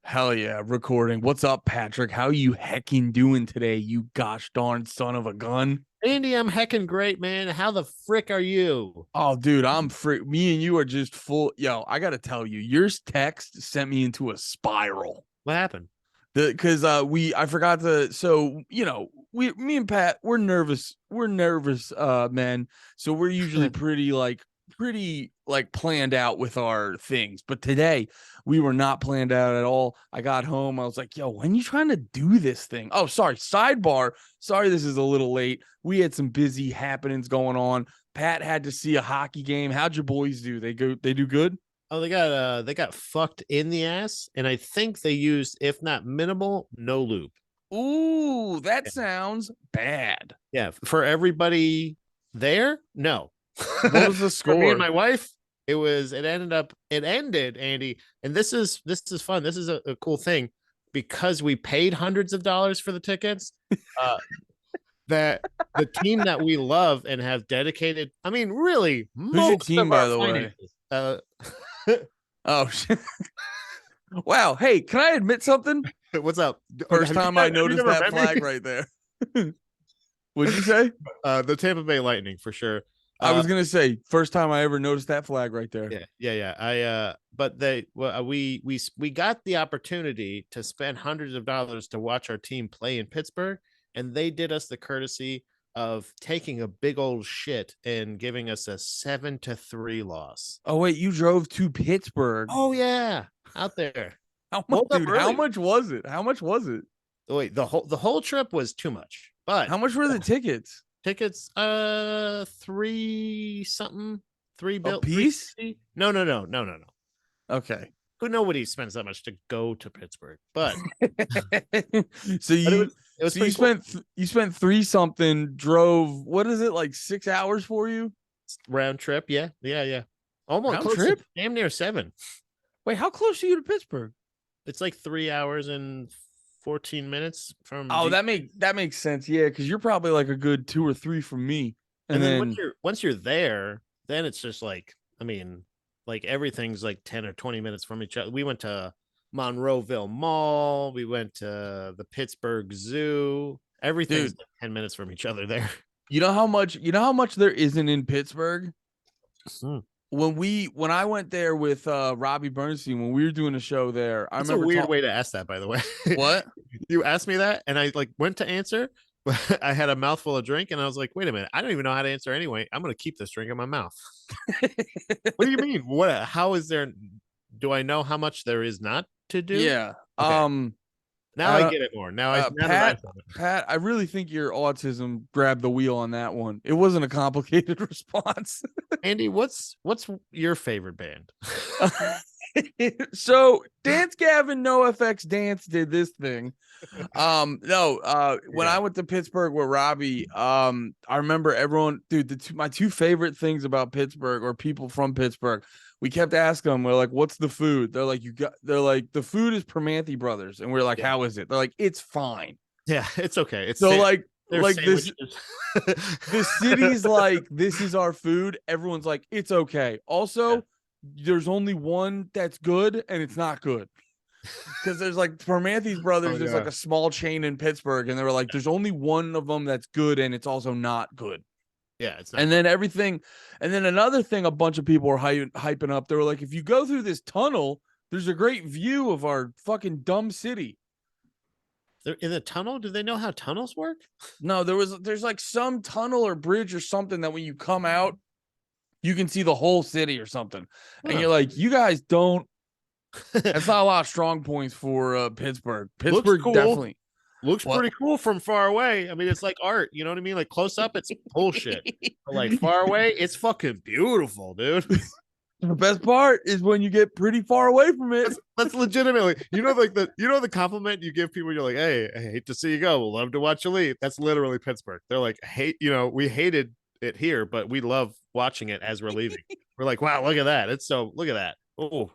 Hell yeah, recording. What's up, Patrick? How you hecking doing today, you gosh darn son of a gun? Andy, I'm heckin' great, man. How the frick are you? Oh, dude, I'm free. Me and you are just full. Yo, I gotta tell you, your text sent me into a spiral. What happened? Because I forgot to. So me and Pat, we're nervous. We're nervous, men. So we're usually pretty planned out with our things. But today we were not planned out at all. I got home. I was like, yo, when you trying to do this thing? Oh, sorry. Sidebar. Sorry, this is a little late. We had some busy happenings going on. Pat had to see a hockey game. How'd your boys do? They do good? Oh, they got fucked in the ass, and I think they used, if not minimal, no lube. Ooh, that Yeah, sounds bad. yeah. For everybody there, no. What was the For me and score? my wife, it ended, Andy, and this is fun. This is a cool thing because we paid hundreds of dollars for the tickets. Uh, that the team that we love and have dedicated, I mean, really, Who's your most team, of by our the way? finances. Oh, shit. Wow. Hey, can I admit something? What's up? First time I Have you noticed never that met flag me? right there. What'd you say? The Tampa Bay Lightning for sure. I Uh, was gonna say first time I ever noticed that flag right there. yeah. But we got the opportunity to spend hundreds of dollars to watch our team play in Pittsburgh, and they did us the courtesy of taking a big old shit and giving us a 7-3 loss. Oh wait, you drove to Pittsburgh. Oh yeah, out there. How much, Woke up dude? How early. much was it? How much was it? Wait, the whole trip was too much, but How much were the tickets? tickets, three something, three A bill, piece? 360. No. Okay. Who nobody spends that much to go to Pittsburgh, but so but it you was it was so you pretty cool. spent three something, drove, what is it, like 6 hours for you? Round trip, yeah. Almost Round close to trip? damn near 7. Wait, how close are you to Pittsburgh? It's like 3 hours and 14 minutes from Oh, D. that makes sense. Yeah, because you're probably like a good two or three from me. And And then once then, you're there, then it's just like, I mean, like everything's like 10 or 20 minutes from each other. We went to Monroeville Mall, we went to the Pittsburgh Zoo. Everything's dude, like 10 minutes from each other there. you know how much there isn't in Pittsburgh? Hmm. When I went there with Robbie Bernstein, when we were doing a show there, I That's a remember weird talking. way to ask that, by the way. What? You asked me that, and I like went to answer, but I had a mouthful of drink, and I was like, "Wait a minute, I don't even know how to answer anyway. I'm gonna keep this drink in my mouth." What do you mean? What? How is there? Do I know how much there is not to do? Yeah. Okay, now I I don't, get it more. Now that I Pat, said it, Pat, I really think your autism grabbed the wheel on that one. It wasn't a complicated response. Andy, what's your favorite band? So Dance Gavin No FX Dance did this thing. No, when Yeah, I went to Pittsburgh with Robbie, I remember everyone, dude, my two favorite things about Pittsburgh, or people from Pittsburgh, we kept asking them, we're like, what's the food? They're like, the food is Permanthi Brothers. And we're like, yeah, how is it? They're like, it's fine. yeah. It's okay. So like, There's like this, sandwiches. the city's like, this is our food. Everyone's like, it's okay. Yeah, Also, there's only one that's good, and it's not good. Because there's like Permanthi's oh Brothers is like yeah. a small chain in Pittsburgh, and they were like, there's only one of them that's good, and it's also not good. Yeah, it's not And good. then and then another thing, a bunch of people were hyping up. They were like, if you go through this tunnel, there's a great view of our fucking dumb city. They're in the tunnel. Do they know how tunnels work? No, there's like some tunnel or bridge or something that when you come out, you can see the whole city or something. And Huh. you're like, you guys don't. That's not a lot of strong points for Pittsburgh. Looks Pittsburgh cool. definitely. Looks What? pretty cool from far away. I mean, it's like art. You know what I mean? Like close up, it's bullshit. But like far away, it's fucking beautiful, dude. The best part is when you get pretty far away from it. That's legitimately, like the compliment you give people. You're like, hey, I hate to see you go. We'll love to watch you leave. That's literally Pittsburgh. They're like, hate, we hated it here, but we love watching it as we're leaving. We're like, wow, look at that. Look at that. Oh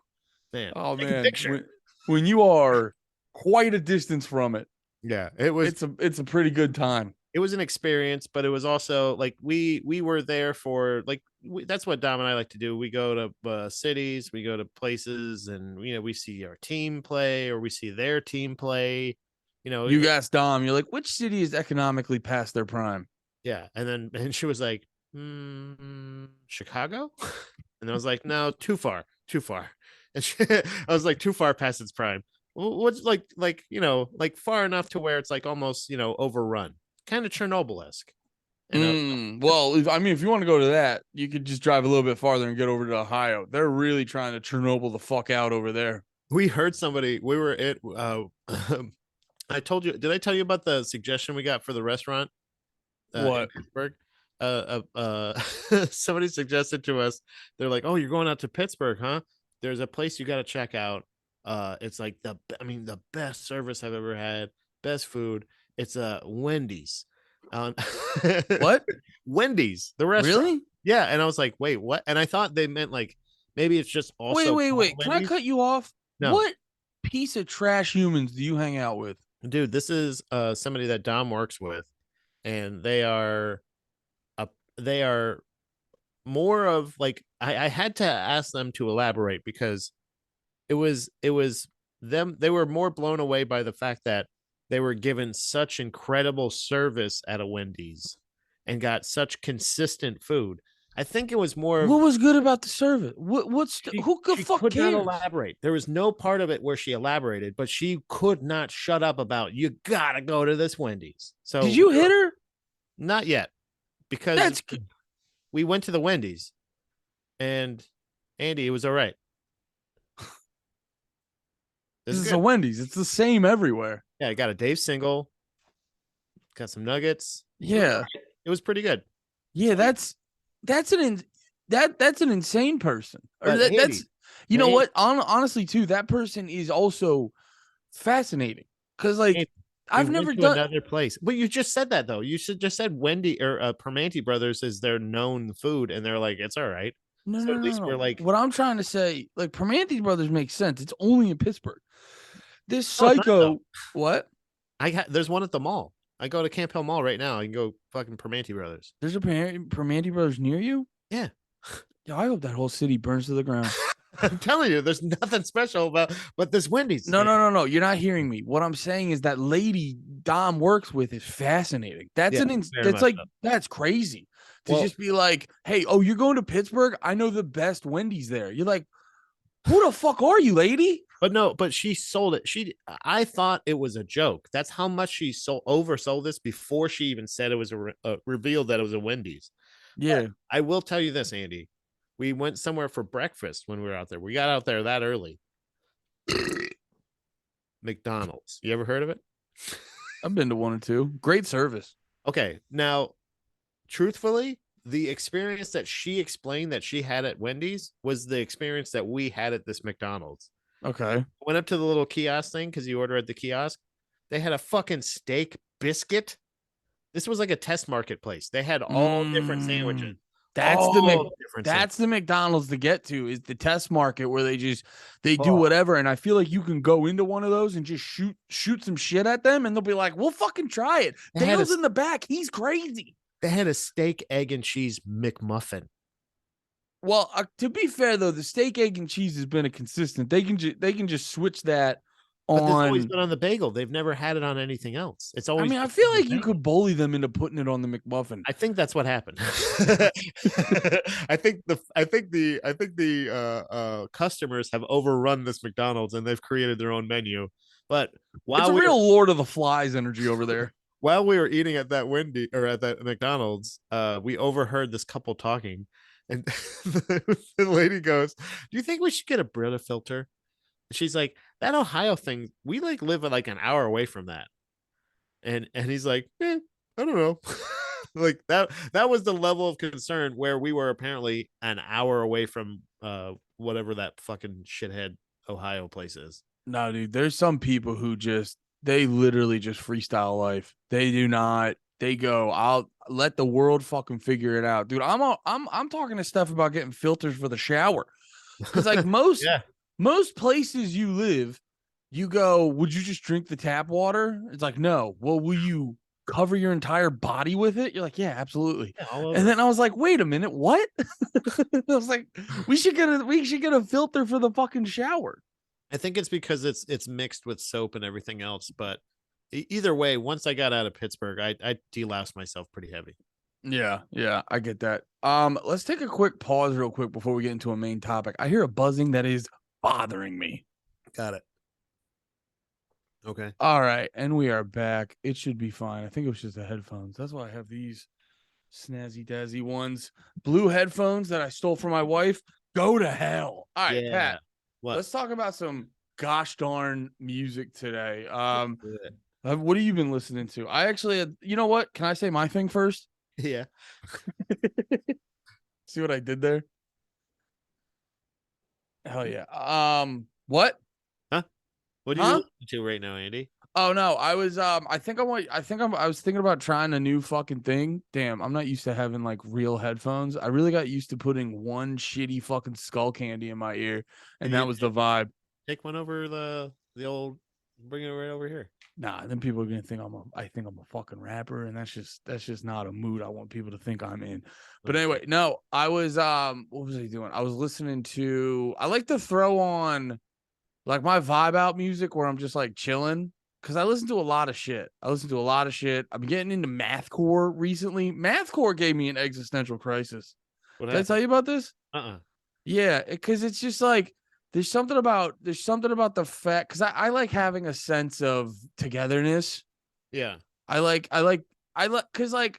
man, Oh take a man, picture. when you are quite a distance from it, Yeah, it was it's a pretty good time. it was an experience, but it was also like we were there for like that's what Dom and I like to do. We go to cities, we go to places, and we see our team play or we see their team play. You asked Dom, you're like, which city is economically past their prime? Yeah, and she was like, Chicago, and I was like, no, too far, too far. And I was like, too far past its prime. What's like far enough to where it's like almost overrun, kind of Chernobyl-esque. Well, if you want to go to that, you could just drive a little bit farther and get over to Ohio. They're really trying to Chernobyl the fuck out over there. We heard somebody. We were at. I told you. Did I tell you about the suggestion we got for the restaurant in What? Pittsburgh? Somebody suggested to us. They're like, "Oh, you're going out to Pittsburgh, huh? There's a place you got to check out. It's like the best service I've ever had, best food. It's a Wendy's. What? Wendy's, the restaurant. Really? Yeah." And I was like, "Wait, what?" And I thought they meant like maybe it's just also Wait. Can I cut you off? No. What piece of trash humans do you hang out with? Dude, this is somebody that Dom works with, and they are more of like I had to ask them to elaborate because it was them. They were more blown away by the fact that they were given such incredible service at a Wendy's and got such consistent food. I think it was more of What was good about the service? Who she fuck could not cares? elaborate. There was no part of it where she elaborated, but she could not shut up about you gotta go to this Wendy's. So Did you hit her? not yet, because That's we went to the Wendy's and Andy, it was all right. This is a Wendy's. It's the same everywhere. Yeah, I got a Dave single, got some nuggets. Yeah. It was pretty good. Yeah, that's an insane person. Or But Andy, that's what? Honestly, too, that person is also fascinating because like Andy, I've we never went to done another place. But you just said that though. You should just said Wendy or Permanente Brothers is their known food, and they're like, it's all right. No, So no, at least no, we're no. like, What I'm trying to say, like Permanente Brothers makes sense. It's only in Pittsburgh. This no, it's not, though. psycho, what? There's one at the mall. I go to Camp Hill Mall right now. I can go fucking Permanente Brothers. There's a Permanente Brothers near you? Yeah. Yeah, I hope that whole city burns to the ground. I'm telling you, there's nothing special about but this Wendy's. No. You're not hearing me. What I'm saying is that lady Dom works with is fascinating. That's that's crazy to just be like, hey, oh, you're going to Pittsburgh? I know the best Wendy's there. You're like, who the fuck are you, lady? But no, but she sold it. I thought it was a joke. That's how much she oversold this before she even said it was revealed that it was a Wendy's. Yeah. But I will tell you this, Andy. We went somewhere for breakfast when we were out there. We got out there that early. McDonald's. You ever heard of it? I've been to one or two. Great service. Okay. Now, truthfully, the experience that she explained that she had at Wendy's was the experience that we had at this McDonald's. Okay. Went up to the little kiosk thing because you order at the kiosk. They had a fucking steak biscuit. This was like a test marketplace. They had all different sandwiches. That's the McDonald's to get to is the test market where they do whatever. And I feel like you can go into one of those and just shoot some shit at them and they'll be like, we'll fucking try it. Dale's in the back. He's crazy. They had a steak, egg, and cheese McMuffin. Well, to be fair though, the steak, egg, and cheese has been a consistent. They can just switch that on. But it's always been on the bagel. They've never had it on anything else. It's always. I feel like you could bully them into putting it on the McMuffin. I think that's what happened. I think the customers have overrun this McDonald's and they've created their own menu. But it's a real Lord of the Flies energy over there. While we were eating at that Wendy or at that McDonald's, we overheard this couple talking, and the lady goes, "Do you think we should get a Brita filter?" She's like, "That Ohio thing, we like live like an hour away from that," and he's like, I don't know. Like that was the level of concern where we were apparently an hour away from whatever that fucking shithead Ohio place is. No, dude, there's some people who they literally just freestyle life. They do not. They go, I'll let the world fucking figure it out, dude. I'm talking to Steph about getting filters for the shower because like most places you live, you go, would you just drink the tap water? It's like, no. Well, will you cover your entire body with it? You're like, yeah, absolutely. Yeah, all And over. then I was like, wait a minute, what? I was like, we should get a filter for the fucking shower. I think it's because it's mixed with soap and everything else. But either way, once I got out of Pittsburgh, I deloused myself pretty heavy. Yeah, yeah, I get that. Let's take a quick pause real quick before we get into a main topic. I hear a buzzing that is bothering me. Got it. Okay. All right, and we are back. It should be fine. I think it was just the headphones. That's why I have these snazzy dazzy ones. Blue headphones that I stole from my wife. Go to hell. All right, Yeah. Pat. What? Let's talk about some gosh darn music today. Do it. What have you been listening to? I actually, you know what? Can I say my thing first? Yeah. See what I did there? Hell yeah. What? Huh? What are you Huh? listening to right now, Andy? Oh no, I was I was thinking about trying a new fucking thing. Damn, I'm not used to having like real headphones. I really got used to putting one shitty fucking skull candy in my ear, and You that was the vibe. take one over the old, bring it right over here. Nah, then people are gonna think I think I'm a fucking rapper, and that's just not a mood I want people to think I'm in. But Okay. anyway, no, I was what was I doing? I was listening to I like to throw on like my vibe out music where I'm just like chilling. Cause I listen to a lot of shit. I've been getting into mathcore recently. Mathcore gave me an existential crisis. What Did I tell happened? you about this? Uh-uh. Yeah, because it's just like there's something about the fact because I like having a sense of togetherness. Yeah. I like because like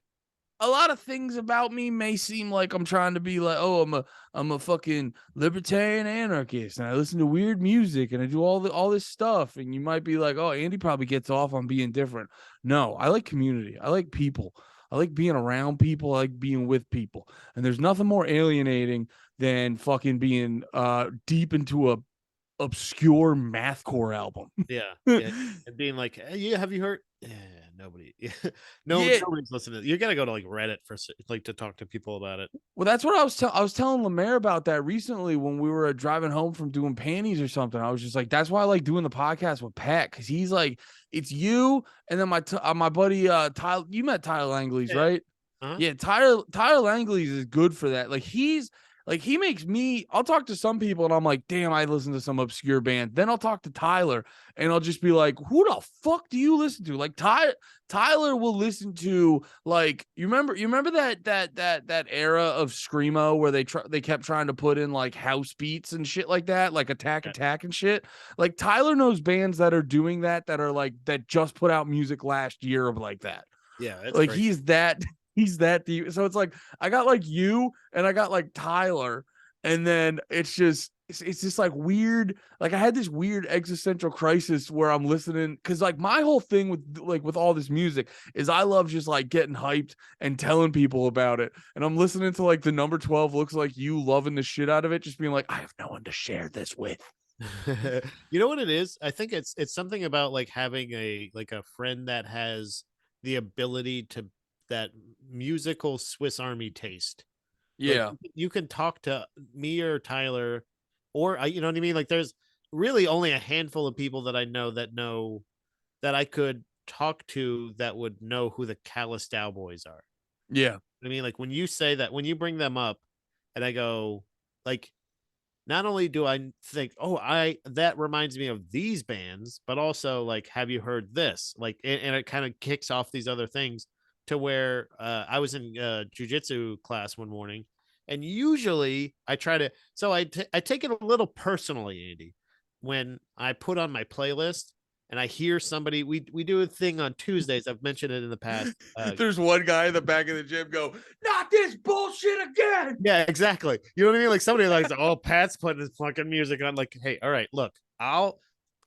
a lot of things about me may seem like I'm trying to be like, oh, I'm a fucking libertarian anarchist, and I listen to weird music and I do all this stuff, and you might be like, oh, Andy probably gets off on being different. No, I like community. I like people. I like being around people. I like being with people. And there's nothing more alienating than fucking being deep into a obscure mathcore album. Yeah. Yeah. And being like, hey, yeah, have you heard? Yeah, nobody. No, Yeah, nobody's listening. You got to go to like Reddit for like to talk to people about it. well, that's what I was telling Lemaire about that recently when we were driving home from doing panties or something. I was just like, that's why I like doing the podcast with Pat because he's like, it's you and then my buddy Tyler. You met Tyler Langley's, Yeah. right? Uh-huh. Yeah, Tyler Langley's is good for that. Like he makes me. I'll talk to some people and I'm like, damn, I listen to some obscure band. Then I'll talk to Tyler and I'll just be like, who the fuck do you listen to? Like Tyler will listen to like you remember that era of screamo where they kept trying to put in like house beats and shit like that, like Attack and shit. Like Tyler knows bands that are doing that are like that just put out music last year of like that. Yeah, that's Like great. he's that deep. So it's like I got like you and I got like Tyler, and then it's just like weird. Like I had this weird existential crisis where I'm listening because like my whole thing with all this music is I love just like getting hyped and telling people about it. And I'm listening to like the number 12 looks like you loving the shit out of it, just being like, I have no one to share this with. You know what it is? I think it's something about like having a friend that has the ability to that musical Swiss Army taste. Like Yeah. you can talk to me or Tyler, or you know what I mean. Like there's really only a handful of people that I know that I could talk to that would know who the Callous Cowboys are. Yeah. I mean, like when you say that, when you bring them up, and I go, like, not only do I think, oh, I that reminds me of these bands, but also like, have you heard this? Like, and it kind of kicks off these other things to where I was in jujitsu class one morning, and usually I try to, so I take it a little personally, Andy, when I put on my playlist and I hear somebody. We do a thing on Tuesdays. I've mentioned it in the past. There's one guy in the back of the gym go, not this bullshit again. Yeah, exactly. You know what I mean? Like somebody like, oh, Pat's putting his fucking music on. Like, hey, all right, look,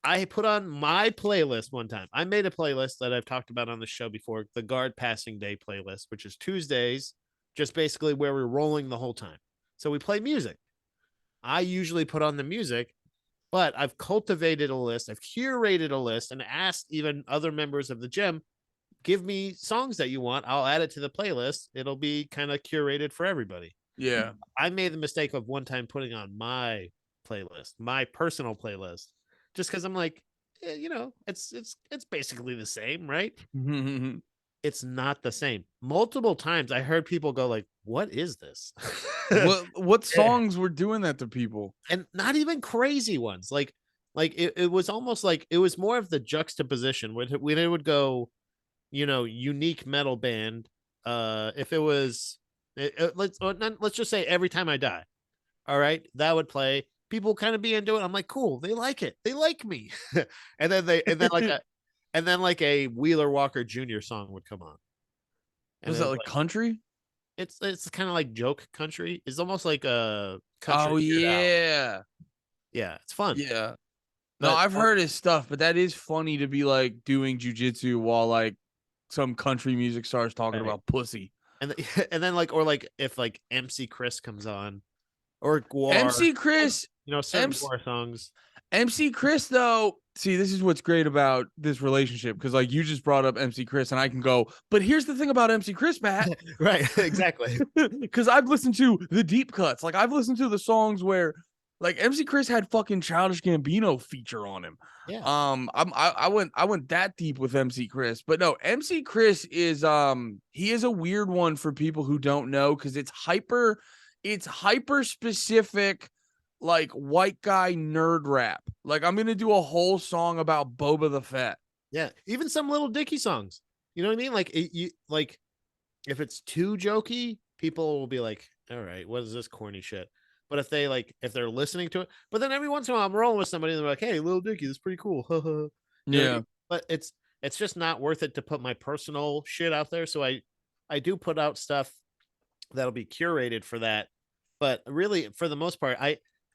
I put on my playlist one time. I made a playlist that I've talked about on the show before, the Guard Passing Day playlist, which is Tuesdays, just basically where we're rolling the whole time. So we play music. I usually put on the music, but I've cultivated a list, I've curated a list, and asked even other members of the gym, give me songs that you want. I'll add it to the playlist. It'll be kind of curated for everybody. Yeah. I made the mistake of one time putting on my playlist, my personal playlist, just because I'm like, you know, it's basically the same, right? it's not the same. Multiple times I heard people go like, "What is this?" What Yeah. songs were doing that to people? And not even crazy ones. Like it was almost like it was more of the juxtaposition when it would go, unique metal band. If it was, let's just say Every Time I Die. All right, that would play. People kind of be into it. I'm like, cool. They like it. They like me. And then like a Wheeler Walker Jr. song would come on, and Was it that was like like country? it's kind of like joke country. It's almost like a country Oh Weird Al. yeah. Yeah, it's fun. Yeah. No, But I've heard his stuff, but that is funny to be like doing jujitsu while like some country music starts talking right. about pussy. And then like or like if like MC Chris comes on or Guar, MC Chris, certain MC, Guar songs. MC Chris though. See, this is what's great about this relationship because like you just brought up MC Chris, and I can go. But here's the thing about MC Chris, Matt, Right, exactly. because I've listened to the deep cuts. Like I've listened to the songs where like MC Chris had fucking Childish Gambino feature on him. Yeah. I went that deep with MC Chris, but no, MC Chris is he is a weird one for people who don't know because it's hyper specific like white guy nerd rap. Like I'm gonna do a whole song about Boba the Fett. Yeah. Even some Little Dicky songs. You know what I mean? Like like if it's too jokey, people will be like, all right, what is this corny shit? But if they're listening to it, but then every once in a while I'm rolling with somebody and they're like, hey, Little Dicky, this is pretty cool. You know what I Yeah, mean? But it's just not worth it to put my personal shit out there. So I do put out stuff that'll be curated for that. But really, for the most part,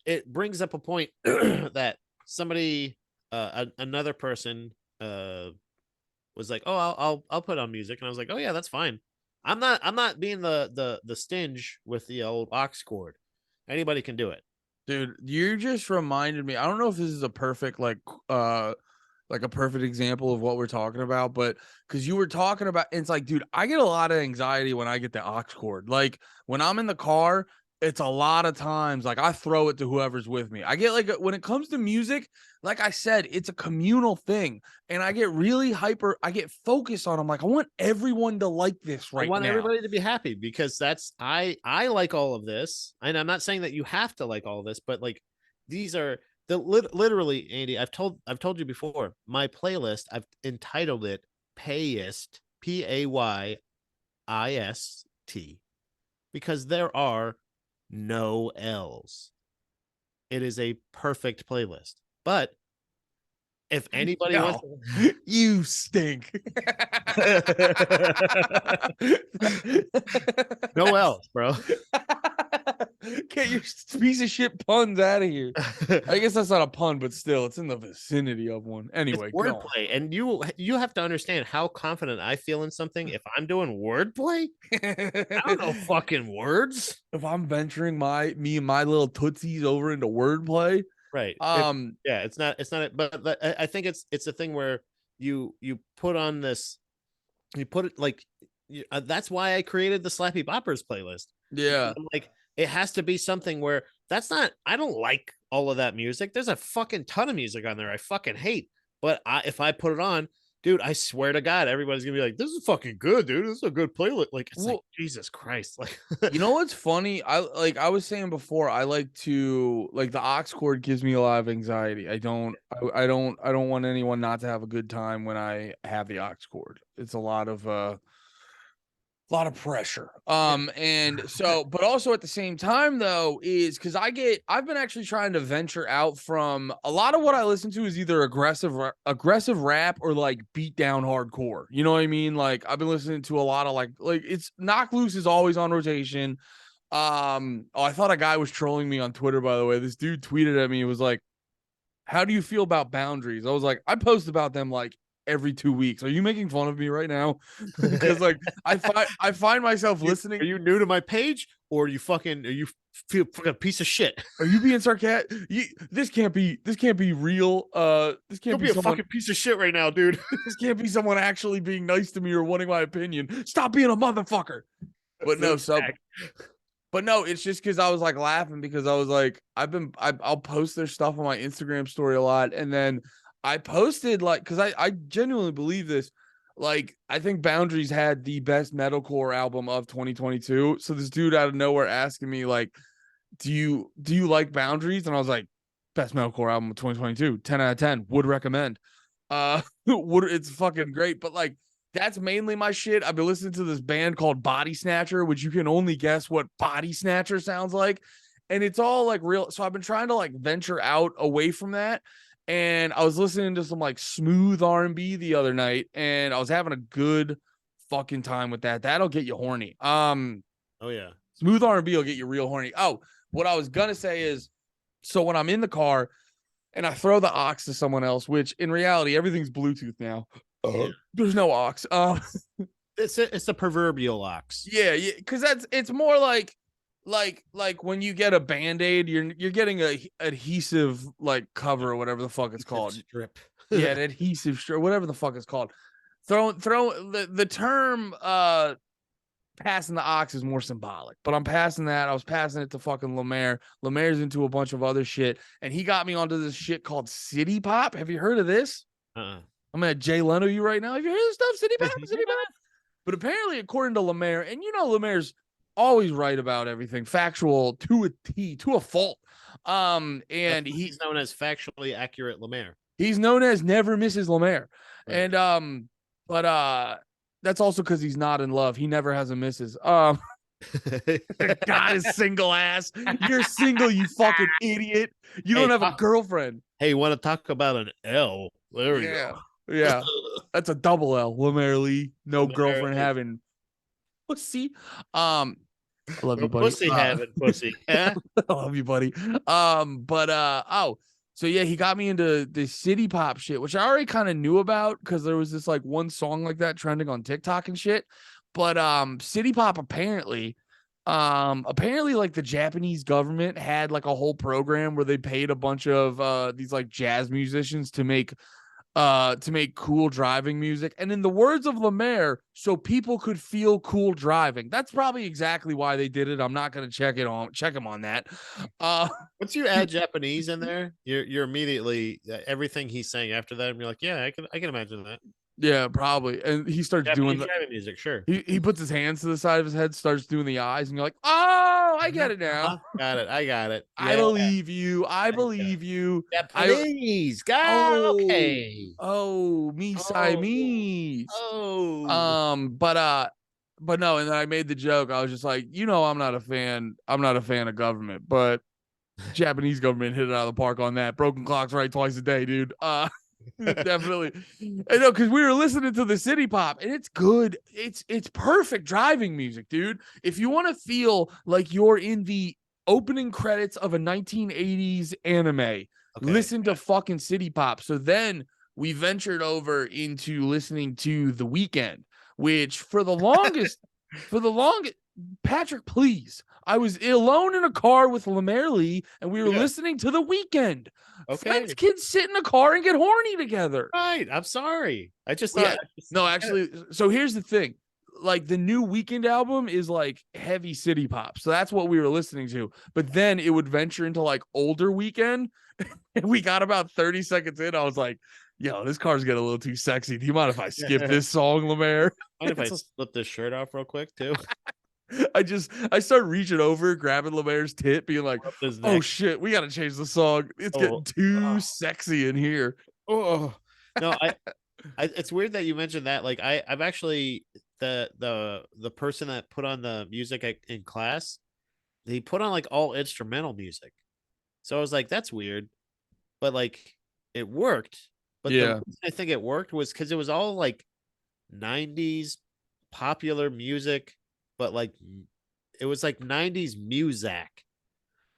it brings up a point that somebody, another person, was like, "Oh, I'll put on music," and I was like, "Oh yeah, that's fine." I'm not being the stinge with the old aux cord. Anybody can do it. dude, you just reminded me. I don't know if this is a perfect like a perfect example of what we're talking about, but because you were talking about, it's like, dude, I get a lot of anxiety when I get the aux cord. Like when I'm in the car, it's a lot of times like I throw it to whoever's with me. I get like when it comes to music, like I said, it's a communal thing, and I get really hyper. I get focused on. I'm like, I want everyone to like this I right want now. everybody to be happy because I like all of this, and I'm not saying that you have to like all of this, but like these are literally, Andy. I've told you before. My playlist, I've entitled it Payist, Payist, because there are no L's. It is a perfect playlist. But if anybody wants No, you stink. no L's, bro. Get your piece of shit puns out of here. I guess that's not a pun, but still, it's in the vicinity of one. It's Anyway, go on. wordplay, and you have to understand how confident I feel in something if I'm doing wordplay. I don't know fucking words. If I'm venturing me and my little tootsies over into wordplay, Right. um, Yeah, it's not but I think it's a thing where you put on this, you put it like that's why I created the Slappy Boppers playlist, because yeah. I'm like, it has to be something where that's not, I don't like all of that music. There's a fucking ton of music on there I fucking hate. But if I put it on, dude, I swear to God, everybody's gonna be like, this is fucking good, dude. This is a good playlist. Like, it's like, Well, Jesus Christ. Like, you know what's funny? I was saying before, I like to like the aux cord gives me a lot of anxiety. I don't want anyone not to have a good time when I have the aux cord. It's a lot of pressure. And so, but also at the same time, though, is because I've been actually trying to venture out from a lot of what I listen to is either aggressive rap or like beat down hardcore. You know what I mean? Like I've been listening to a lot of like it's Knock Loose is always on rotation. Oh, I thought a guy was trolling me on Twitter, by the way. This dude tweeted at me, it was like, how do you feel about boundaries? I was like, I post about them like every 2 weeks. Are you making fun of me right now? Because like I find myself listening. are you new to my page, or are you feel fucking piece of shit? Are you being sarcastic? This can't be real. This can't Don't be be a someone. fucking piece of shit right now, dude. This can't be someone actually being nice to me or wanting my opinion. Stop being a motherfucker. But no, so but no, it's just because I was like laughing because I was like, I'll post their stuff on my Instagram story a lot. And then I posted like, because I genuinely believe this. like I think Boundaries had the best metalcore album of 2022. So this dude out of nowhere asking me like, do you like Boundaries? And I was like, best metalcore album of 2022, 10 out of 10, would recommend. Would it's fucking great, but like that's mainly my shit. I've been listening to this band called Body Snatcher, which you can only guess what Body Snatcher sounds like. And it's all like real. So I've been trying to like venture out away from that. And I was listening to some like smooth R&B the other night, and I was having a good fucking time with that. That'll get you horny. Oh yeah. Smooth R&B will get you real horny. Oh, what I was gonna say is, so when I'm in the car and I throw the aux to someone else, which in reality everything's Bluetooth now. Yeah. There's no aux. It's a proverbial ox. Yeah, because it's more like when you get a Band-Aid, you're getting a adhesive like cover or whatever the fuck it's called. Strip. Yeah, an adhesive strip, whatever the fuck it's called. Throw the term passing the aux is more symbolic, but I'm passing that. I was passing it to fucking Lemaire. Lemaire's into a bunch of other shit, and he got me onto this shit called City Pop. Have you heard of this? Uh-uh. I'm gonna Jay Leno you right now. Have you heard of this stuff? City Pop, City Pop. But apparently, according to Lemaire, and you know Lemaire's always right about everything, factual to a T, to a fault. And he's known as factually accurate Lemaire. He's known as Never Misses Lemaire. Right. And but that's also because he's not in love. He never has a misses. God is single ass. You're single, you fucking idiot. You don't have a girlfriend. Hey, you want to talk about an L? There we go. Yeah. That's a double L. Lemaire Lee. No Lemaire girlfriend Lee. having pussy. I love you, buddy. Pussy having pussy. I love you, buddy. So yeah, he got me into this city pop shit, which I already kind of knew about because there was this like one song like that trending on TikTok and shit. But city pop apparently like the Japanese government had like a whole program where they paid a bunch of these like jazz musicians to make cool driving music, and in the words of Lemaire, so people could feel cool driving. That's probably exactly why they did it. I'm not going to check him on that. Once you add Japanese in there, you're immediately everything he's saying after that, and you're like, yeah, I can imagine that. Yeah, probably. And he starts Japanese doing the driving music, sure. He puts his hands to the side of his head, starts doing the eyes, and you're like, oh, I get it now. Got it. I got it. I believe you. I believe you. Japanese. God, okay. Oh, me Siamese. Oh. But no, and then I made the joke. I was just like, I'm not a fan. I'm not a fan of government, but Japanese government hit it out of the park on that. Broken clocks right twice a day, dude. Definitely. I know, because we were listening to the city pop, and it's good. It's perfect driving music, dude. If you want to feel like you're in the opening credits of a 1980s anime, listen to fucking city pop. So then we ventured over into listening to The Weeknd, which for the longest, Patrick, please. I was alone in a car with Lemaire Lee, and we were listening to The Weeknd. Okay. Friends, kids sit in a car and get horny together. Right. I'm sorry. I just thought. No, actually. So here's the thing. Like the new Weeknd album is like heavy city pop. So that's what we were listening to. But then it would venture into like older Weeknd. And we got about 30 seconds in. I was like, yo, this car's getting a little too sexy. Do you mind if I skip this song, Lemaire? Mind if I slip this shirt off real quick too? I start reaching over, grabbing Lemaire's tit, being like, oh shit, we gotta change the song. It's getting too sexy in here. Oh no, it's weird that you mentioned that. Like I've actually the person that put on the music in class, he put on like all instrumental music. So I was like, that's weird. But like it worked. But the reason I think it worked was because it was all like 90s popular music. But like, it was like 90s music.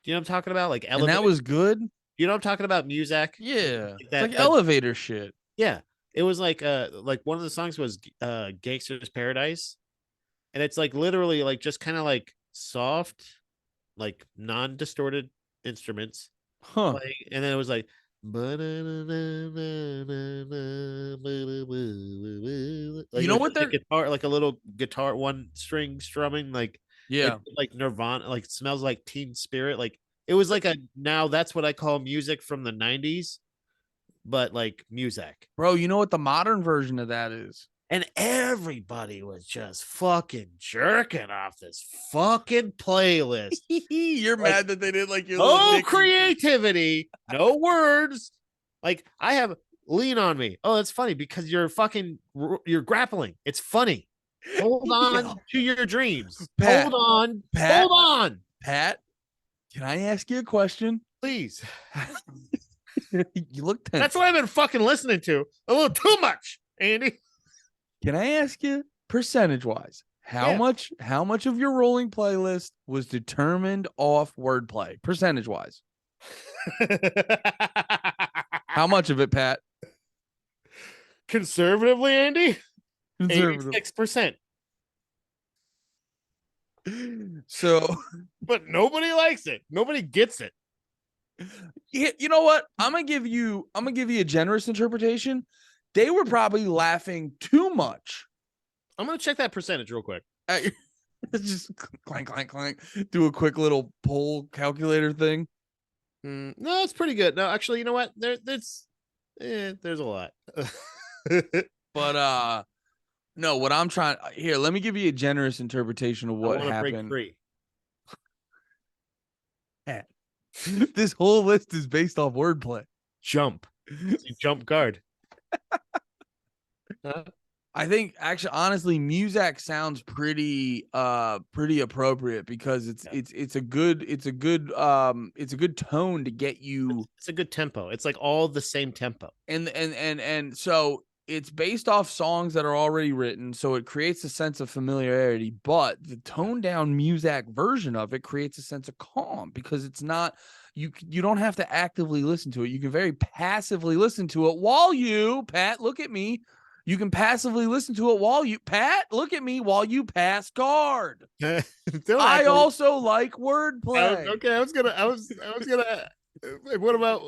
Do you know what I'm talking about? Like, and that was good. You know what I'm talking about? Music. Yeah, like elevator shit. Yeah, it was like one of the songs was "Gangster's Paradise," and it's like literally like just kind of like soft, like non-distorted instruments. Huh. And then it was like. Like you know what they're guitar, like a little guitar, one string strumming, like like Nirvana, like Smells Like Teen Spirit. Like it was like now that's what I call music from the 90s, but like music. Bro, you know what the modern version of that is? And everybody was just fucking jerking off this fucking playlist. You're Like, mad that they didn't like your little no Dixie. creativity, no words. Like, I have Lean on Me. Oh, that's funny because you're grappling. It's funny. Hold on Yo, to your dreams. Pat, Hold on. Pat, Hold on. Pat, can I ask you a question? Please. You look tense. That's what I've been fucking listening to. A little too much, Andy. Can I ask you, percentage wise, how much of your rolling playlist was determined off wordplay, percentage wise? How much of it, Pat? Conservatively, Andy? Conservative. 86%. So, but nobody likes it. Nobody gets it. you know what? I'm gonna give you a generous interpretation. They were probably laughing too much. I'm gonna check that percentage real quick. Just clank, clank, clank. Do a quick little poll calculator thing. No, it's pretty good. No, actually, you know what? There's a lot. But no, what I'm trying here, let me give you a generous interpretation of what happened. Break free. This whole list is based off wordplay. Jump guard. I think actually, honestly, Muzak sounds pretty appropriate because it's a good tone to get you. It's a good tempo. It's like all the same tempo. And so it's based off songs that are already written, so it creates a sense of familiarity, but the toned down Muzak version of it creates a sense of calm because it's not you don't have to actively listen to it. You can very passively listen to it while you, Pat, look at me. You can passively listen to it while you, Pat, look at me, while you pass guard. I also like wordplay. Okay, I was gonna. What about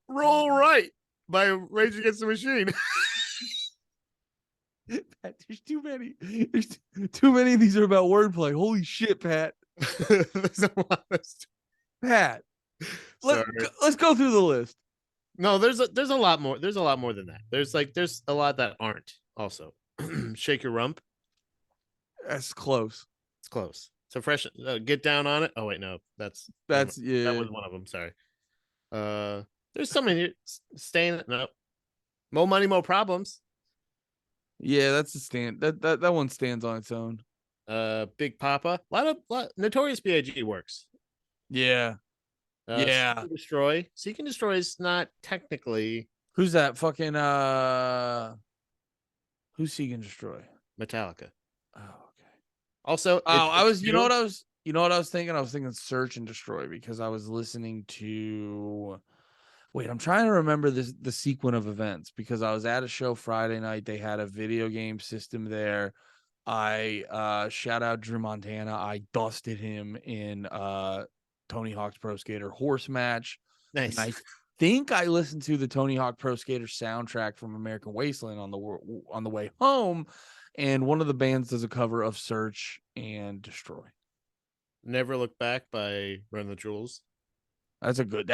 Roll Right by Rage Against the Machine? Pat, there's too many. There's too many of these are about wordplay. Holy shit, Pat. There's a lot of Pat, let's go through the list. No, there's a lot more. There's a lot more than that. There's a lot that aren't also. Shake Your Rump. That's close. It's close. So Fresh, Get Down on It. Oh wait, no, that's yeah. That was one of them. Sorry. There's so many. Staying. No. Mo Money, Mo Problems. Yeah, that's a stand. That one stands on its own. Big Papa. A lot Notorious B.I.G. works. Yeah. Seek and Destroy is not technically. Who's that? Fucking who's Seek and Destroy? Metallica. Oh, okay. Also, you know what I was thinking? I was thinking Search and Destroy because I was listening to. Wait, I'm trying to remember the sequence of events because I was at a show Friday night. They had a video game system there. I shout out Drew Montana. I dusted him in Tony Hawk's Pro Skater horse match. Nice. And I think I listened to the Tony Hawk Pro Skater soundtrack from American Wasteland on the way home, and one of the bands does a cover of Search and Destroy. Never Look Back by Run the Jewels. That's a good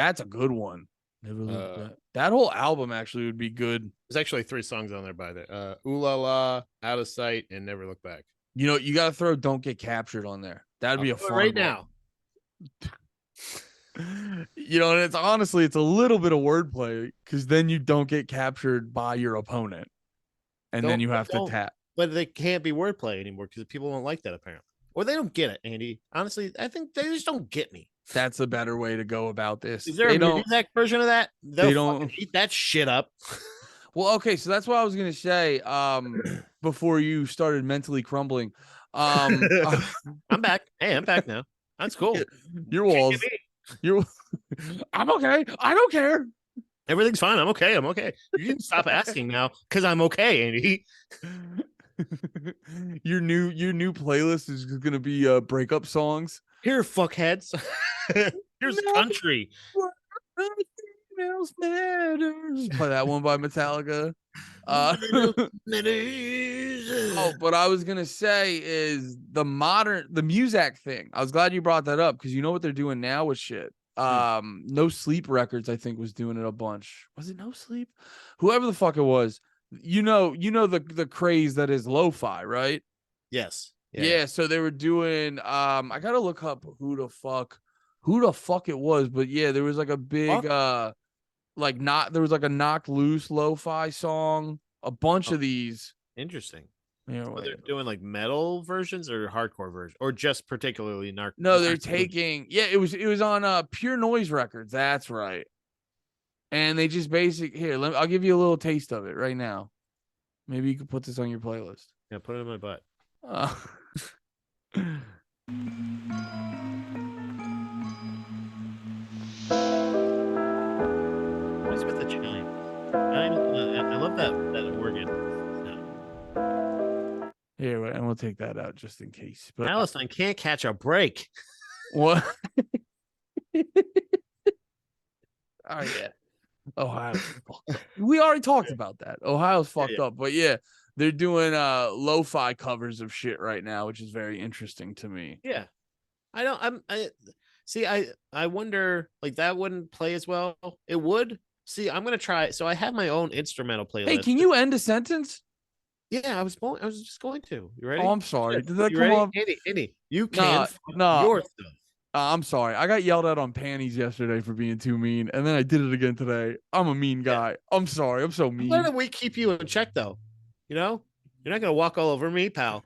one. Never Look Back. That whole album actually would be good. There's actually 3 songs on there by the Ooh La La, Out of Sight, and Never Look Back. You know, you got to throw Don't Get Captured on there. That'd be a fun right now. You know, and it's a little bit of wordplay because then you don't get captured by your opponent, and then you have to tap. But they can't be wordplay anymore because people don't like that apparently, or they don't get it. Andy, honestly, I think they just don't get me. That's a better way to go about this. Is there a music version of that? They don't eat that shit up. Well, okay, so that's what I was gonna say. Before you started mentally crumbling, I'm back. Hey, I'm back now. That's cool. Your walls. I'm okay. I don't care. Everything's fine. I'm okay. You can stop asking now because I'm okay, Andy. Your new playlist is gonna be breakup songs. Here, fuckheads. Here's country. Play that one by Metallica. But I was gonna say is the Muzak thing. I was glad you brought that up because you know what they're doing now with shit. No Sleep Records, I think, was doing it a bunch. Was it No Sleep? Whoever the fuck it was. The craze that is lo-fi, right? Yes. Yeah, so they were doing I gotta look up who the fuck it was, but yeah, there was like a big Fuck. there was like a Knock Loose lo-fi song, a bunch Oh, of these. interesting. You know, So they're wait. doing like metal versions or hardcore versions, or just particularly No, they're narc. taking it was on Pure Noise Records. That's right. And they just I'll give you a little taste of it right now. Maybe you could put this on your playlist. Yeah, put it in my butt. Uh, What's with the chime? I love that organ sound. Here, and we'll take that out just in case. But Palestine can't catch a break. what? Oh yeah, Ohio. We already talked about that. Ohio's fucked up, but yeah, they're doing lo-fi covers of shit right now, which is very interesting to me. Yeah. I see. I wonder, like, that wouldn't play as well. It would. See, I'm gonna try. So I have my own instrumental playlist. Hey, can you end a sentence? Yeah, I was just going to. You ready? Oh, I'm sorry. Shit. Did that You come ready? up? Andy, you Nah, can fuck nah. your stuff. I'm sorry. I got yelled at on panties yesterday for being too mean, and then I did it again today. I'm a mean guy. I'm sorry. I'm so I'm glad mean. that we keep you in check, though. You know, you're not gonna walk all over me, pal.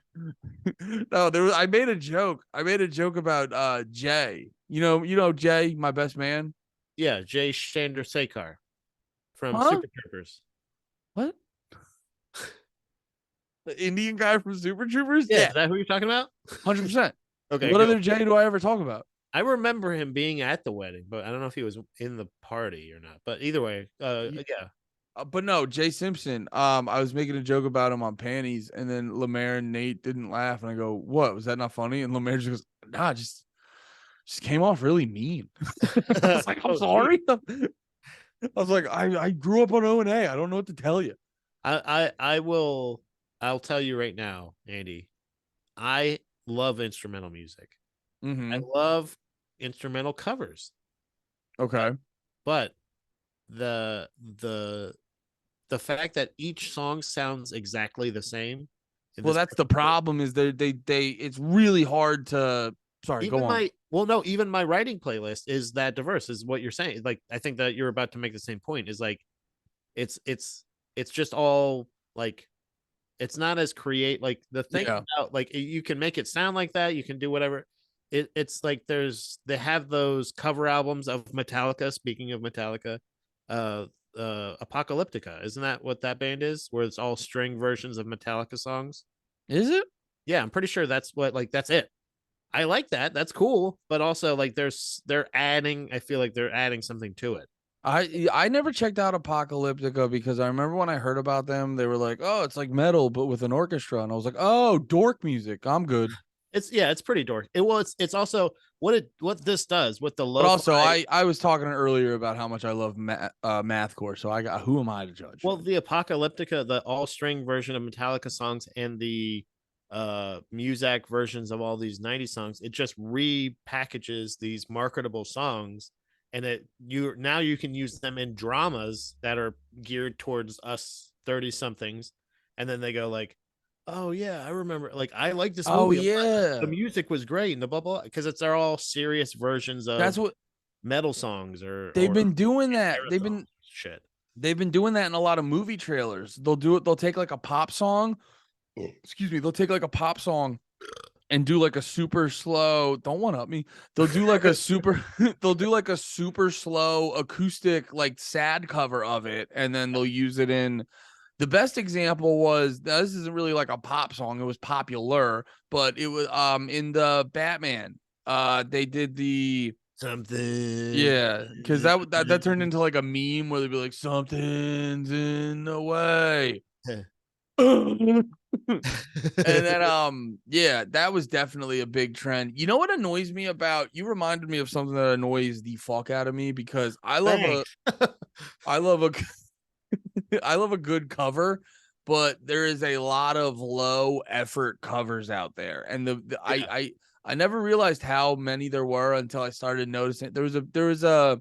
No, I made a joke. I made a joke about Jay. You know Jay, my best man. Yeah, Jay Chandrasekhar from Huh? Super Troopers. What? The Indian guy from Super Troopers? Yeah, Yeah, is that who you're talking about? 100%. Okay, What go. other Jay do I ever talk about? I remember him being at the wedding, but I don't know if he was in the party or not. But either way, yeah. But no, Jay Simpson. I was making a joke about him on panties, and then Lemaire and Nate didn't laugh, and I go, "What? Was that not funny?" And Lemaire just goes, "Nah, just came off really mean." I was like, "I'm sorry." I was like, I grew up on O&A. I don't know what to tell you. I will. I'll tell you right now, Andy. I love instrumental music. I Mm-hmm. love instrumental covers, Okay. but the the the fact that each song sounds exactly the same in Well, this that's the particular, problem. Is they it's really hard to. Sorry, go even on. my well no even my writing playlist is that diverse, is what you're saying. Like, I think that you're about to make the same point, is like it's it's it's just all like, it's not as create, like, the thing Yeah. about, like, you can make it sound like that, you can do whatever. It's like they have those cover albums of Metallica. Speaking of Metallica, uh Apocalyptica, isn't that what that band is, where it's all string versions of Metallica songs? Is it? Yeah, I'm pretty sure that's what, like, that's it. I like that. That's cool, but also, like, they're adding, I feel like they're adding something to it. I never checked out Apocalyptica because I remember when I heard about them, they were like, "Oh, it's like metal but with an orchestra," and I was like, "Oh, dork music. I'm good." It's pretty dork. It's also what this does with the But also, lo-fi. I was talking earlier about how much I love mathcore, so I got who am I to judge? Well, the Apocalyptica, the all string version of Metallica songs, and the Muzak versions of all these 90s songs, it just repackages these marketable songs, and you can use them in dramas that are geared towards us 30 somethings, and then they go like, "Oh yeah, I remember, like, I like this Oh movie a lot. The yeah, music was great," and the blah blah, because they're all serious versions that's of what metal songs or they've been doing. era songs. Shit. They've been doing that in a lot of movie trailers. They'll do it. They'll take like a pop song. Excuse me. They'll take like a pop song and do like a super slow. Don't one up me. They'll do like a super. They'll do like a super slow acoustic like sad cover of it, and then they'll use it in. The best example was this isn't really like a pop song. It was popular, but it was in the Batman. They did the Something. yeah, because that turned into like a meme where they'd be like, "Something's in the way." And then yeah, that was definitely a big trend. You know what annoys me about you reminded me of something that annoys the fuck out of me because Thanks. I love a I love a good cover, but there is a lot of low effort covers out there. And Yeah. I never realized how many there were until I started noticing. There was a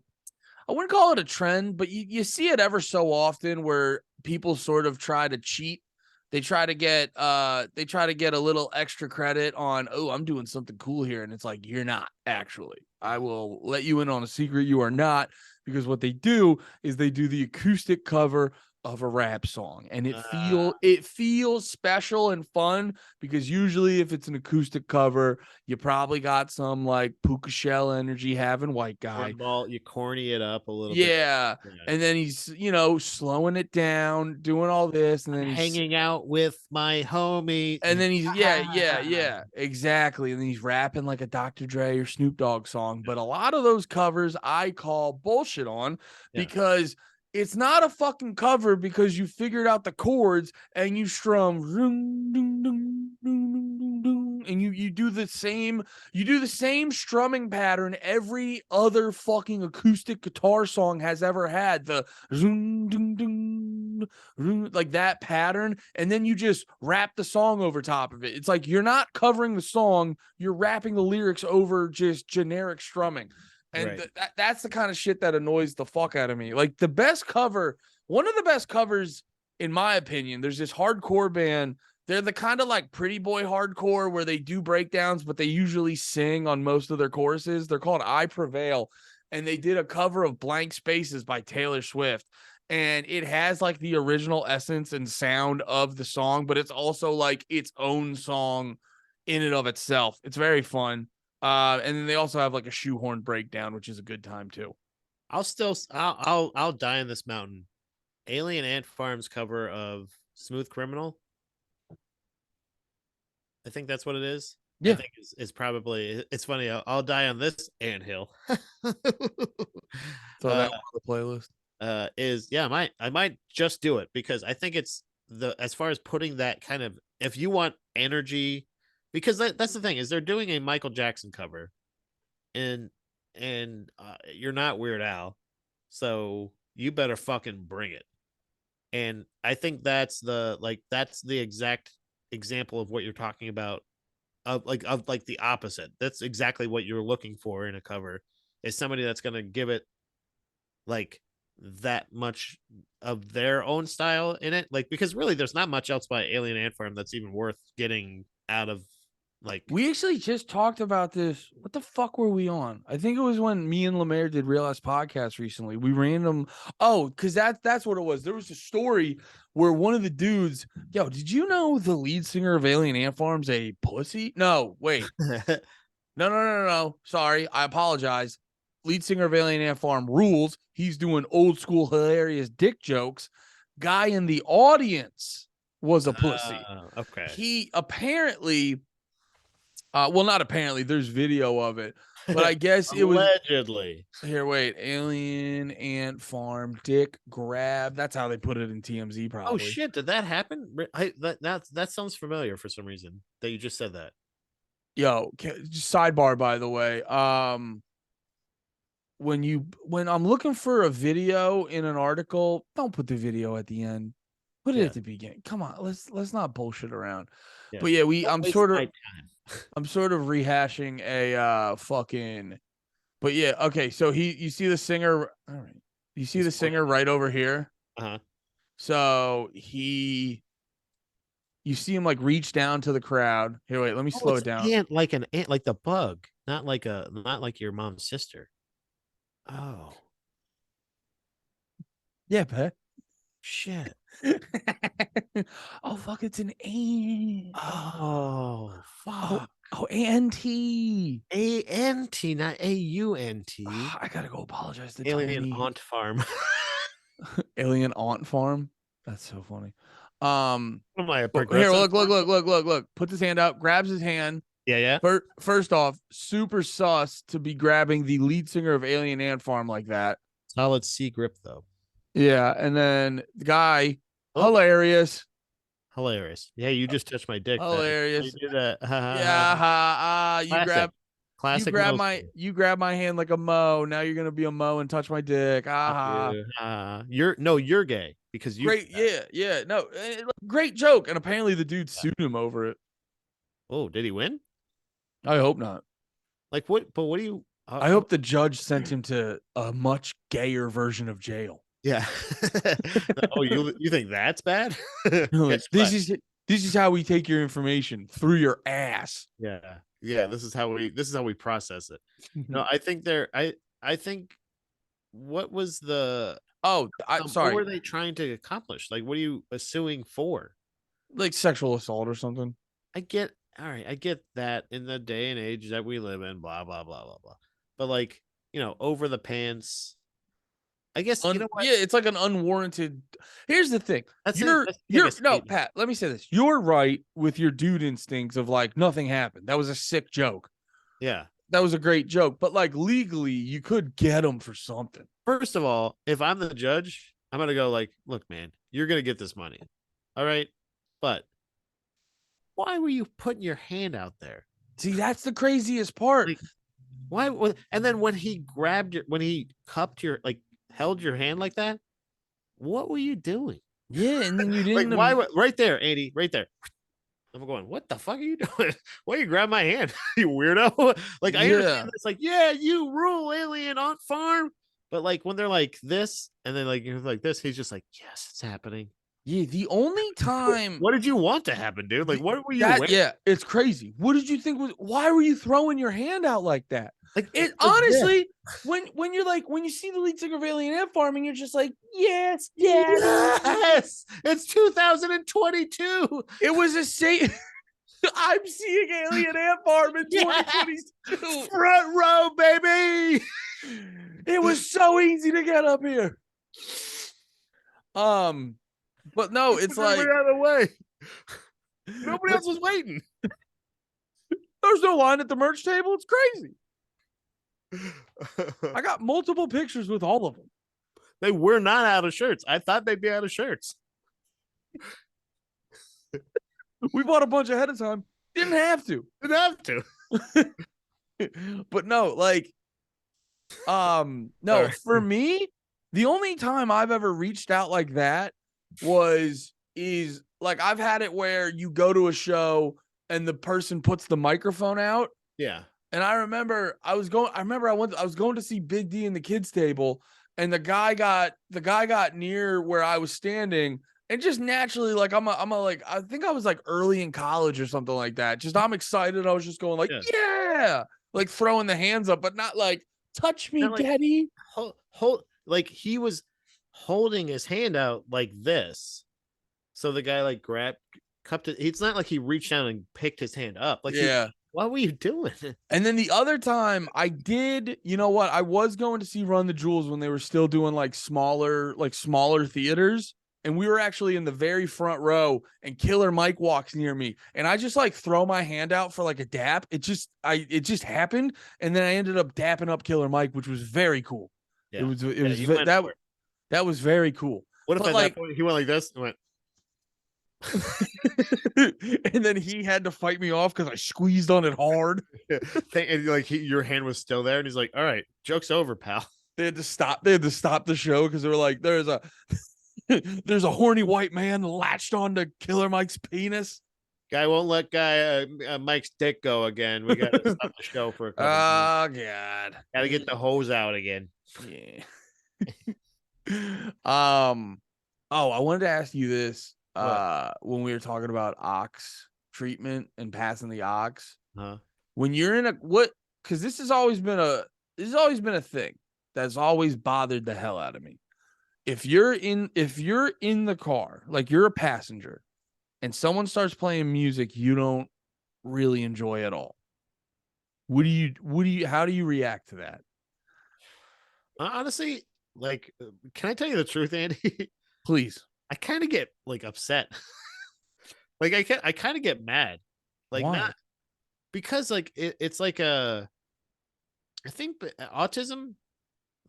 I wouldn't call it a trend, but you see it ever so often where people sort of try to cheat. They try to get a little extra credit on, oh, I'm doing something cool here. And it's like, you're not actually. I will let you in on a secret. You are not, because what they do is they do the acoustic cover of a rap song, and it feels special and fun, because usually if it's an acoustic cover, you probably got some like Puka Shell energy having white guy. Cornball, you corny it up a little bit. Yeah. Yeah. And then he's, slowing it down, doing all this, and I'm then he's hanging out with my homie. and then he's yeah, exactly. And then he's rapping like a Dr. Dre or Snoop Dogg song. But a lot of those covers I call bullshit on, Yeah. because it's not a fucking cover, because you figured out the chords and you strum and you do the same strumming pattern every other fucking acoustic guitar song has ever had. The like that pattern, and then you just rap the song over top of it. It's like you're not covering the song, you're rapping the lyrics over just generic strumming. And Right. that's the kind of shit that annoys the fuck out of me. Like one of the best covers, in my opinion, there's this hardcore band. They're the kind of like Pretty Boy hardcore where they do breakdowns, but they usually sing on most of their choruses. They're called I Prevail, and they did a cover of Blank Spaces by Taylor Swift. And it has like the original essence and sound of the song, but it's also like its own song in and of itself. It's very fun. And then they also have like a shoehorn breakdown, which is a good time too. I'll die in this mountain. Alien Ant Farm's cover of Smooth Criminal. I think that's what it is. I Yeah. think is probably it's funny. I'll die on this anthill. Throw that one on the playlist. Is yeah, I might just do it because I think it's the as far as putting that kind of if you want energy, because that's the thing is they're doing a Michael Jackson cover, and you're not Weird Al, so you better fucking bring it. And I think that's the exact example of what you're talking about of like the opposite. That's exactly what you're looking for in a cover is somebody that's going to give it like that much of their own style in it, like because really there's not much else by Alien Ant Farm that's even worth getting out of like We actually just talked about this. What the fuck were we on? I think it was when me and Lemaire did Real Ass Podcast recently. We random. Oh, because that's what it was. There was a story where one of the dudes, yo, did you know the lead singer of Alien Ant Farm's a pussy? No, wait. No. Sorry, I apologize. Lead singer of Alien Ant Farm rules. He's doing old school hilarious dick jokes. Guy in the audience was a pussy. Okay. He apparently, well, not apparently, there's video of it, but I guess it was allegedly. here. Wait, Alien Ant Farm dick grab. That's how they put it in TMZ, probably. Oh shit! Did that happen? That sounds familiar for some reason that you just said that. Yo, sidebar, by the way. When I'm looking for a video in an article, don't put the video at the end. Put it Yeah. at the beginning. Come on, let's not bullshit around. Yeah. But yeah, Don't I'm waste sort of my time. I'm sort of rehashing a fucking. But yeah, okay. So you see the singer. All right, you see He's the singer right over here. Uh-huh. So you see him like reach down to the crowd. Here, wait, let me Oh, slow it's it down. an ant, like the bug, not like your mom's sister. Oh Yeah, bet. shit. Oh fuck, it's an ant. Oh Oh, fuck. oh, auntie. A-N-T, not A-U-N-T. I gotta go apologize to Alien Tony. Aunt Farm. Alien Aunt Farm. That's so funny. What am I, a Here, progressive? look. Put his hand out, grabs his hand. Yeah. First off, super sus to be grabbing the lead singer of Alien Ant Farm like that. Solid C grip though. Yeah, and then the guy, Oh. hilarious. Yeah, you just touched my dick. Hilarious. You do that. Yeah, Classic. you grab my hand like a mo. Now you're gonna be a mo and touch my dick. You're gay because you Great, yeah. No, great joke. And apparently the dude sued him over it. Oh, did he win? I hope not. Like what? But what do you? I hope the judge sent him to a much gayer version of jail. Yeah. Oh, you think that's bad? Like, Guess what? this is how we take your information through your ass. Yeah. Yeah. This is how we process it. No, I think I think what was the Oh, what were sorry, they trying to accomplish? Like, what are you suing for? like sexual assault or something. I get all right, I get that in the day and age that we live in, blah blah blah blah blah. But like, over the pants. I guess you know what? Yeah, it's like an unwarranted. Here's the thing. That's like a You're no, statement. Pat, let me say this. You're right with your dude instincts of like nothing happened. That was a sick joke. Yeah. That was a great joke, but like legally, you could get him for something. First of all, if I'm the judge, I'm gonna go like, look, man, you're gonna get this money. All right. But why were you putting your hand out there? See, that's the craziest part. Like, why? And then when he when he cupped like held your hand like that, what were you doing? Yeah, and then you Like, didn't. why? Right there, Andy, right there. I'm going, what the fuck are you doing? Why you grab my hand, you weirdo? Like, I Yeah, understand it's like, yeah, you rule, alien on farm. But like when they're like this, and then like you're like this, he's just like, yes, it's happening. yeah. The only time What did you want to happen, dude? Like, what were you that, waiting? yeah, it's crazy. What did you think was? Why were you throwing your hand out like that? It Yeah. honestly, when you're like when you see the lead singer of Alien Ant Farming, you're just like, yes, daddy. Yes, it's 2022. It was a say. I'm seeing Alien Ant Farm in Yes. 2022. Front row, baby. It was so easy to get up here. But no, it's like Everybody out of the way. Nobody else was waiting. there's no line at the merch table. It's crazy. I got multiple pictures with all of them. They were not out of shirts. I thought they'd be out of shirts. We bought a bunch ahead of time. Didn't have to. Didn't have to. But no, like, no, Sorry. for me, the only time I've ever reached out like that is like I've had it where you go to a show and the person puts the microphone out. Yeah. And I remember I was going to see Big D in the kids table, and the guy got near where I was standing, and just naturally, like I think I was like early in college or something like that. Just I'm excited. I was just going like, yeah, like throwing the hands up, but not like touch me, like, daddy. Hold like he was holding his hand out like this. So the guy like cupped it. It's not like he reached down and picked his hand up. Like, yeah. What were you doing? And then the other time I did, you know what? I was going to see Run the Jewels when they were still doing like smaller theaters. And we were actually in the very front row, and Killer Mike walks near me, and I just like throw my hand out for like a dap. It just happened. And then I ended up dapping up Killer Mike, which was very cool. Yeah. That was very cool. What if at that point he went like this and went, and then he had to fight me off because I squeezed on it hard. and like your hand was still there, and he's like, "All right, joke's over, pal." They had to stop the show because they were like, there's a horny white man latched onto Killer Mike's penis. Guy won't let Mike's dick go again. We gotta stop the show for a couple. Oh God, gotta get the hose out again. Yeah. Oh, I wanted to ask you this. When we were talking about ox treatment and passing the ox, when you're in because this has always been a thing that's always bothered the hell out of me. If you're in the car, like you're a passenger, and someone starts playing music you don't really enjoy at all, how do you react to that? Honestly, like, can I tell you the truth, Andy? Please. I kind of get like upset. Like I kind of get mad. Like, why? not because like it's like I think autism,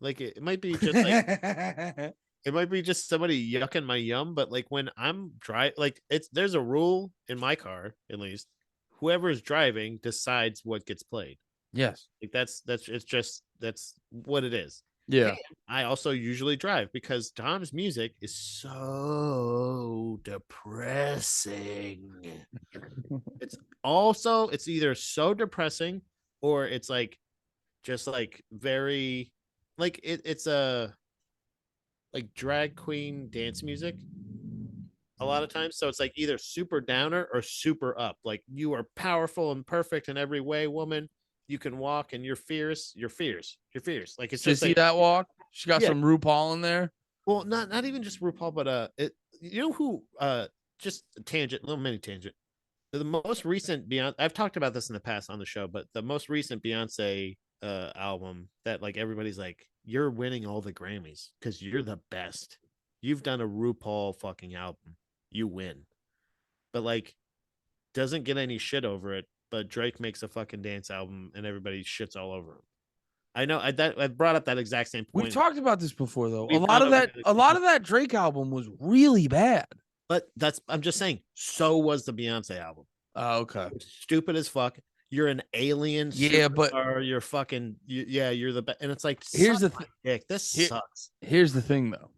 like it might be just like it might be just somebody yucking my yum, but like when I'm like there's a rule in my car, at least. Whoever is driving decides what gets played. Yes. Like that's what it is. Yeah. I also usually drive because Tom's music is so depressing. It's either so depressing or it's like just like very like it's a like drag queen dance music a lot of times. So it's like either super downer or super up. Like you are powerful and perfect in every way, woman. You can walk and you're fierce. You're fierce. You're fierce. Like it's Did you just see like that walk? She got yeah. some RuPaul in there. Well, not even just RuPaul, but you know who just a tangent, little mini tangent. The most recent Beyonce, I've talked about this in the past on the show, but the most recent Beyonce album that like everybody's like, you're winning all the Grammys because you're the best. You've done a RuPaul fucking album. You win. But like doesn't get any shit over it, but Drake makes a fucking dance album and everybody shits all over him. I know I brought up that exact same We've point. talked about this before, though. We've gone over that A lot of that Drake album was really bad. but I'm just saying, so was the Beyonce album. Oh, okay. Stupid as fuck. You're an alien Yeah, but you're fucking yeah, you're the best. And it's like here's the dick. This sucks. Here's the thing though.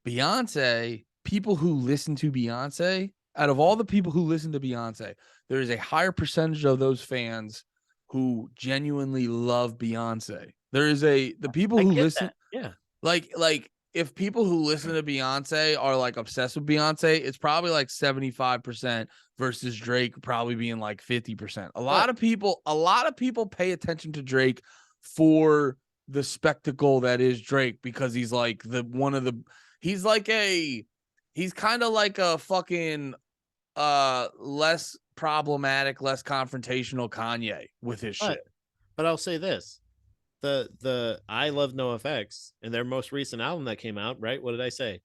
Beyonce, people who listen to Beyonce, out of all the people who listen to Beyonce, there is a higher percentage of those fans who genuinely love Beyonce. The people who listen that. Yeah. like if people who listen to Beyonce are like obsessed with Beyonce, it's probably like 75% versus Drake probably being like 50%. A lot of people pay attention to Drake for the spectacle that is Drake because he's like he's kind of like a fucking less problematic, less confrontational Kanye with his shit. But I'll say this. The I Love NoFX and their most recent album that came out, right? What did I say?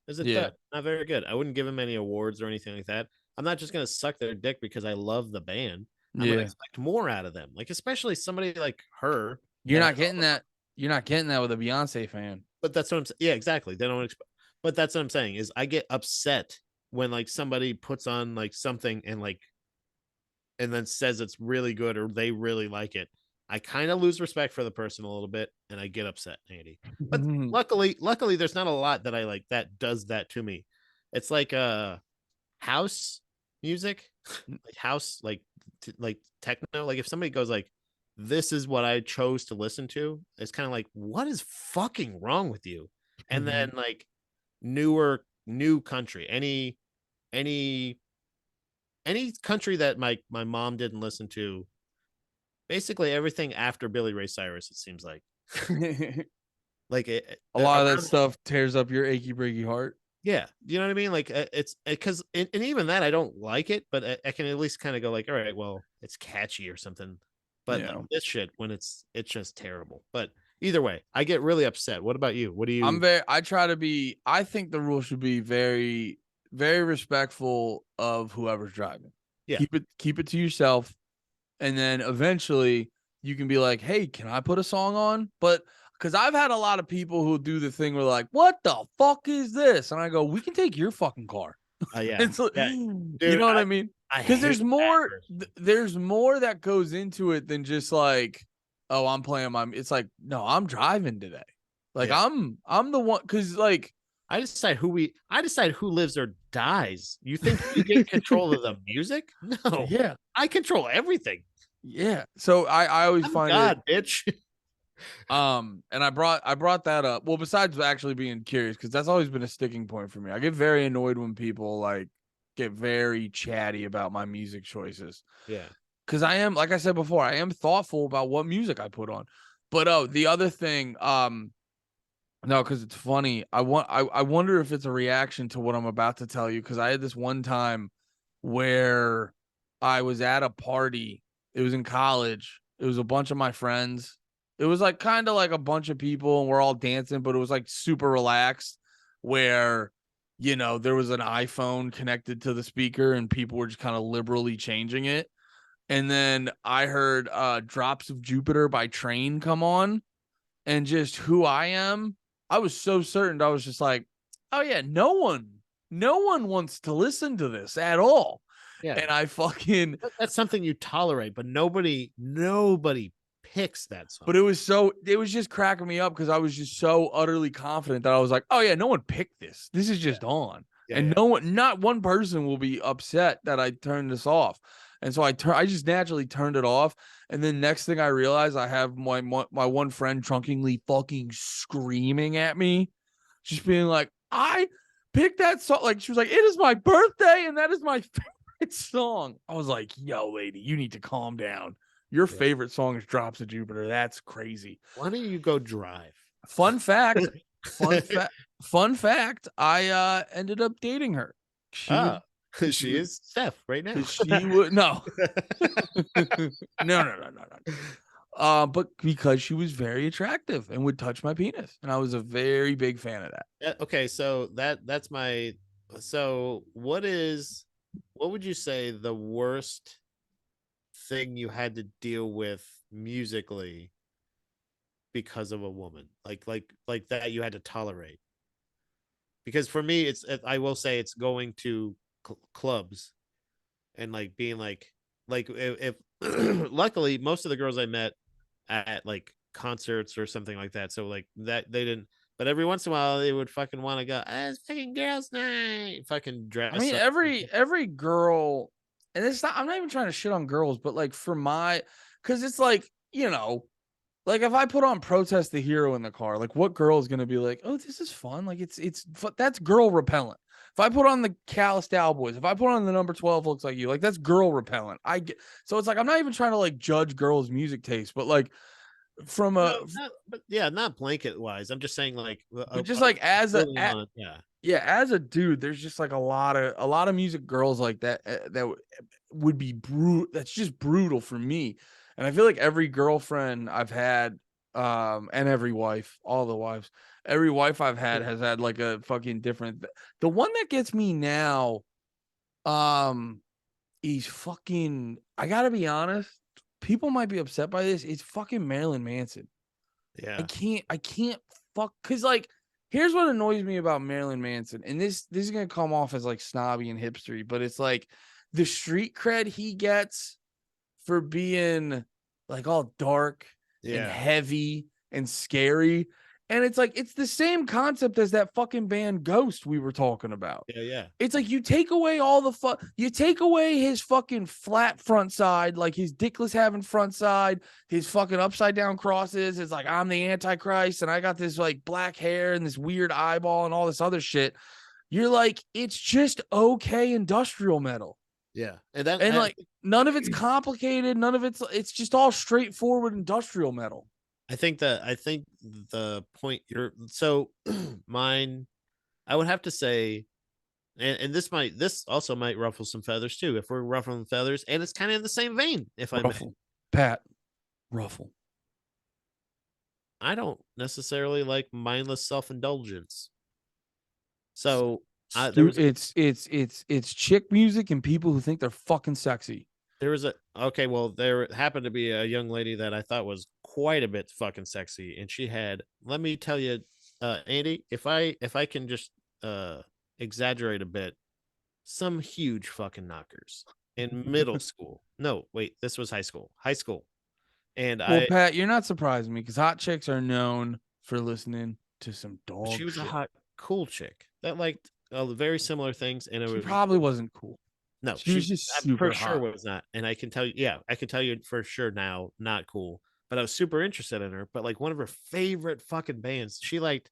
Is it not very good? I wouldn't give them any awards or anything like that. I'm not just gonna suck their dick because I love the band. I'm gonna expect more out of them. Like especially somebody like her. You're not getting that. You're not getting that with a Beyonce fan. But that's what I'm saying. Yeah, exactly. They don't expect. But that's what I'm saying is I get upset when like somebody puts on like something and then says it's really good or they really like it. I kind of lose respect for the person a little bit and I get upset, Andy. But luckily there's not a lot that I like that does that to me. It's like house music, like house like techno. Like if somebody goes like this is what I chose to listen to, it's kind of like what is fucking wrong with you? And then like new country, any country that my mom didn't listen to. Basically everything after Billy Ray Cyrus, it seems like. Like a lot of that stuff tears up your achy breaky heart. Yeah, you know what I mean. Like it's because and even that I don't like it, but I can at least kind of go like, all right, well, it's catchy or something. But like this shit, when it's just terrible. But either way, I get really upset. What about you? What do you? I think the rule should be very, very respectful of whoever's driving. Yeah, keep it to yourself. And then eventually you can be like, hey, can I put a song on? But because I've had a lot of people who do the thing where like, what the fuck is this? And I go, we can take your fucking car. Yeah. Dude, you know what I mean? Because there's more that goes into it than just like, oh, I'm playing it's like, no, I'm driving today. Like I'm the one because like I decide who lives or dies. You think you get control of the music? No. Yeah. I control everything. Yeah. So I always find God, bitch. And I brought that up. Well, besides actually being curious, because that's always been a sticking point for me. I get very annoyed when people like get very chatty about my music choices. Yeah. Because I am, like I said before, I am thoughtful about what music I put on. But the other thing, no, because it's funny. I wonder if it's a reaction to what I'm about to tell you. Because I had this one time where I was at a party. It was in college. It was a bunch of my friends. It was like kind of like a bunch of people and we're all dancing, but it was like super relaxed where, you know, there was an iPhone connected to the speaker and people were just kind of liberally changing it. And then I heard Drops of Jupiter by Train come on and just who I am. I was so certain. I was just like, oh yeah, no one wants to listen to this at all. Yeah. And I fucking that's something you tolerate, but nobody picks that song. But it was just cracking me up because I was just so utterly confident that I was like, oh yeah, no one picked this. This is just on. Yeah, And yeah. no one, not one person will be upset that I turned this off. And so I just naturally turned it off. And then next thing I realized, I have my one friend drunkenly fucking screaming at me, just being like, I picked that song. Like she was like, it is my birthday, and that is my favorite song. I was like, yo, lady, you need to calm down. Your Yeah. favorite song is Drops of Jupiter. That's crazy. Why don't you go drive? Fun fact, fun fact, I ended up dating her. She Ah, was she is Steph right now. she would no. No. But because she was very attractive and would touch my penis. And I was a very big fan of that. Okay, so that's my so what would you say the worst thing you had to deal with musically because of a woman? Like that you had to tolerate? Because for me I will say it's going to clubs and like being like if luckily most of the girls I met at like concerts or something like that, so like that they didn't, but every once in a while they would fucking want to go, it's fucking girls night, fucking I dress mean, up. every girl, and it's not, I'm not even trying to shit on girls, but like for my, because it's like, like if I put on Protest the Hero in the car, like what girl is gonna be like, oh, this is fun? Like that's girl repellent. If I put on the Callous Cowboys, if I put on the Number 12 Looks Like You, like that's girl repellent. I get, so it's like I'm not even trying to like judge girls' music taste, but like from a, But yeah, not blanket wise. I'm just saying like but just like early on, yeah. yeah, as a dude, there's just like a lot of music girls like that that would be brutal. That's just brutal for me. And I feel like every girlfriend I've had, and every wife, all the wives, every wife I've had has had like a fucking different. The one that gets me now, um, is fucking. I gotta be honest. People might be upset by this. It's fucking Marilyn Manson. Yeah. I can't fuck because like here's what annoys me about Marilyn Manson, and this is gonna come off as like snobby and hipstery, but it's like the street cred he gets for being like all dark and Yeah. heavy and scary. And it's like it's the same concept as that fucking band Ghost we were talking about. Yeah, yeah. It's like you take away all the you take away his fucking flat front side, like his dickless having front side, his fucking upside down crosses. It's like I'm the Antichrist and I got this like black hair and this weird eyeball and all this other shit. You're like, it's just okay industrial metal. Yeah. And then And like none of it's complicated, none of it's just all straightforward industrial metal. I think the point you're so mine, I would have to say, and this also might ruffle some feathers too, if we're ruffling feathers, and it's kind of in the same vein, if I may. Ruffle. Pat. Ruffle. I don't necessarily like mindless self-indulgence. So It's chick music and people who think they're fucking sexy. there was a okay, well, there happened to be a young lady that I thought was quite a bit fucking sexy, and she had, let me tell you, Andy, if I can just exaggerate a bit, some huge fucking knockers in middle school. No, wait, this was high school. High school. And Well, Pat, you're not surprising me because hot chicks are known for listening to some dog she was shit. a hot, cool chick that liked very similar things, and it She was probably wasn't cool. no, She was just I super for sure hot. was not. And I can tell you, yeah, I can tell you for sure now, not cool. But I was super interested in her. But like one of her favorite fucking bands, she liked,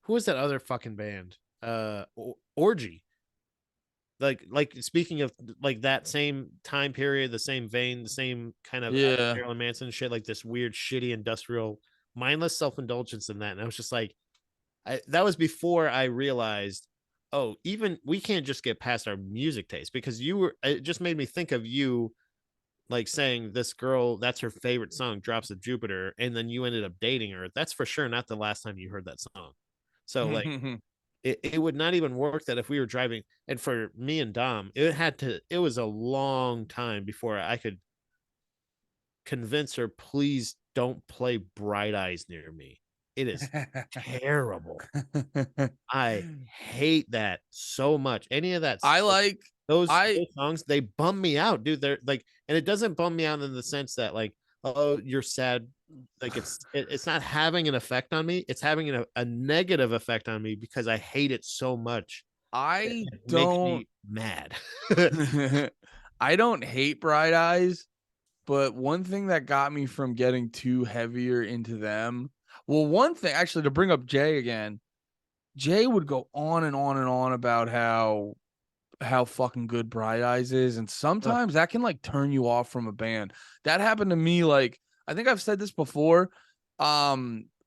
who was that other fucking band? Orgy. Like speaking of like that same time period, the same vein, the same kind of Yeah. Marilyn Manson shit, like this weird, shitty industrial, mindless self-indulgence in that. And I was just like, that was before I realized, oh, even we can't just get past our music taste, because it just made me think of you like saying this girl, that's her favorite song, Drops of Jupiter, and then you ended up dating her. That's for sure not the last time you heard that song. So like it would not even work that if we were driving, and for me and Dom, it was a long time before I could convince her, please don't play Bright Eyes near me. It is terrible. I hate that so much. Any of that, I like those I songs, they bum me out, dude. They're like, and it doesn't bum me out in the sense that like, oh, you're sad like it's not having an effect on me. It's having a negative effect on me because I hate it so much. I It makes don't me mad. I don't hate Bright Eyes, but one thing that got me from getting too heavier into them, well, one thing actually to bring up Jay again, Jay would go on and on and on about how fucking good Bright Eyes is, and Ugh. sometimes that can like turn you off from a band. That happened to me. Like I think I've said this before.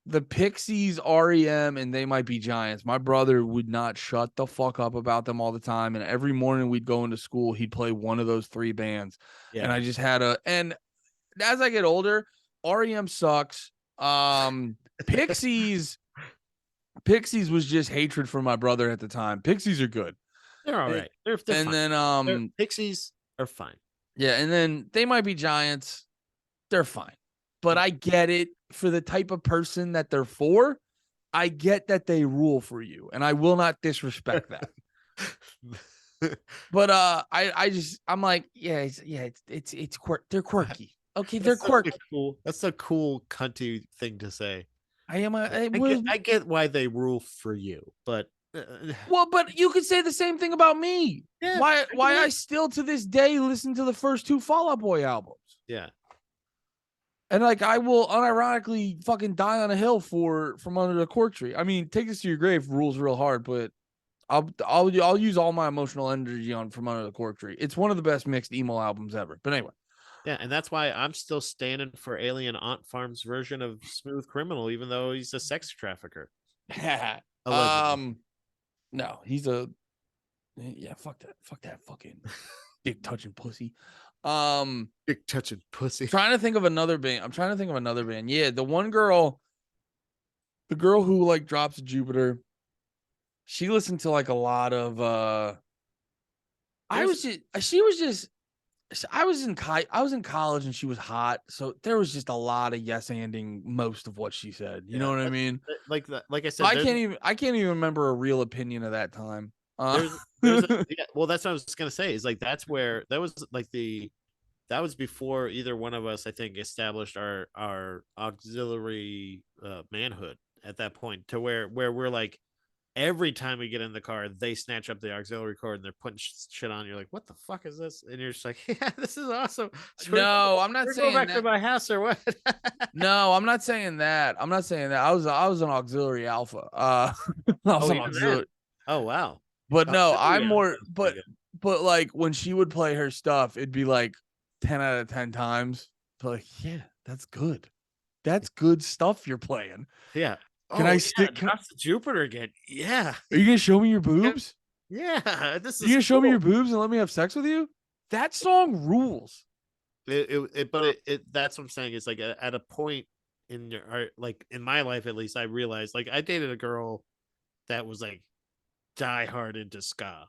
The Pixies, REM, and They Might Be Giants. My brother would not shut the fuck up about them all the time, and every morning we'd go into school, he'd play one of those three bands, and Yeah. I just had a. And as I get older, REM sucks. Pixies. Pixies was just hatred for my brother at the time. Pixies are good. They're all And, right. They're and fine. then Pixies are fine. yeah, and then They Might Be Giants. They're fine. But I get it for the type of person that they're for. I get that they rule for you, and I will not disrespect that. But I'm like, yeah, they're quirky. Okay, they're quirky. That's a cool cunty thing to say. I am a I I was get why they rule for you, but well, but you could say the same thing about me. yeah, Why I still to this day listen to the first two Fall Out Boy albums. yeah. And like I will unironically fucking die on a hill for From Under the Cork Tree. I mean, Take This to Your Grave rules real hard, but I'll use all my emotional energy on From Under the Cork Tree. It's one of the best mixed emo albums ever. But anyway. Yeah, and that's why I'm still standing for Alien Ant Farm's version of Smooth Criminal, even though he's a sex trafficker. Allegedly. No, he's a yeah, fuck that fucking dick touching pussy. Dick touching pussy. Trying to think of another band. I'm trying to think of another band. Yeah, the one girl, the girl who like drops Jupiter, she listened to like a lot of I was in college and she was hot, so there was just a lot of yes anding most of what she said. You know what I mean? Like I So said, I can't even remember a real opinion of that time. there's yeah, well, that's what I was gonna say. Is like that's where that was before either one of us, I think, established our auxiliary manhood at that point, to where we're like, every time we get in the car, they snatch up the auxiliary cord and they're putting shit on. You're like, what the fuck is this? And you're just like, yeah, this is awesome. No, I'm not We're saying going back to that. my house or what? No, I'm not saying that. I'm not saying that. I was an auxiliary alpha. I was an auxiliary. Oh wow. But no, I'm Auxiliary more. alpha is pretty good. But like when she would play her stuff, it'd be like 10 out of 10 times. But like, yeah, that's good. That's good stuff you're playing. Yeah. Can I stick? Drops to Jupiter again. Yeah. Are you gonna show me your boobs? Yeah. This Are is you gonna show me cool. your boobs and let me have sex with you? That song rules. That's what I'm saying. It's like at a point in your like in my life, at least, I realized, like, I dated a girl that was like die hard into ska,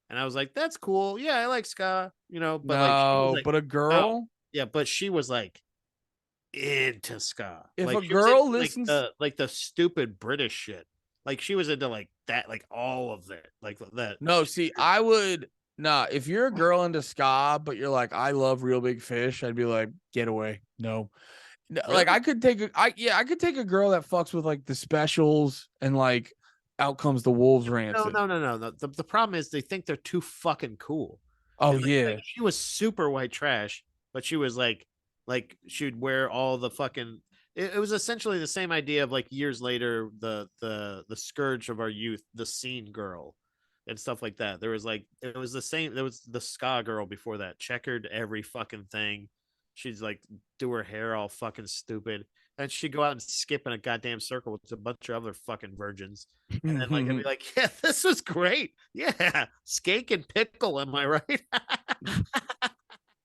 and I was like, that's cool. Yeah, I like ska, but like she was No, like, but a no, girl, yeah, but she was like into ska. if Like a she was into girl listens, like the stupid British shit. Like she was into like that, like all of it, like that. no, see, I would nah. If you're a girl into ska, but you're like, I love Real Big Fish, I'd be like, get away. No. Like Really? I could take a girl that fucks with like the Specials and like Out Comes the Wolves No, Rancid. no, no, no. The problem is they think they're too fucking cool. Oh And yeah. she was super white trash, but she was like she'd wear all the fucking. It was essentially the same idea of like years later, the scourge of our youth, the scene girl, and stuff like that. There was like it was the same. There was the ska girl before that, checkered every fucking thing. She's like do her hair all fucking stupid, and she'd go out and skip in a goddamn circle with a bunch of other fucking virgins. And then like I'd be like, yeah, this was great. Yeah, skate and pickle. Am I right?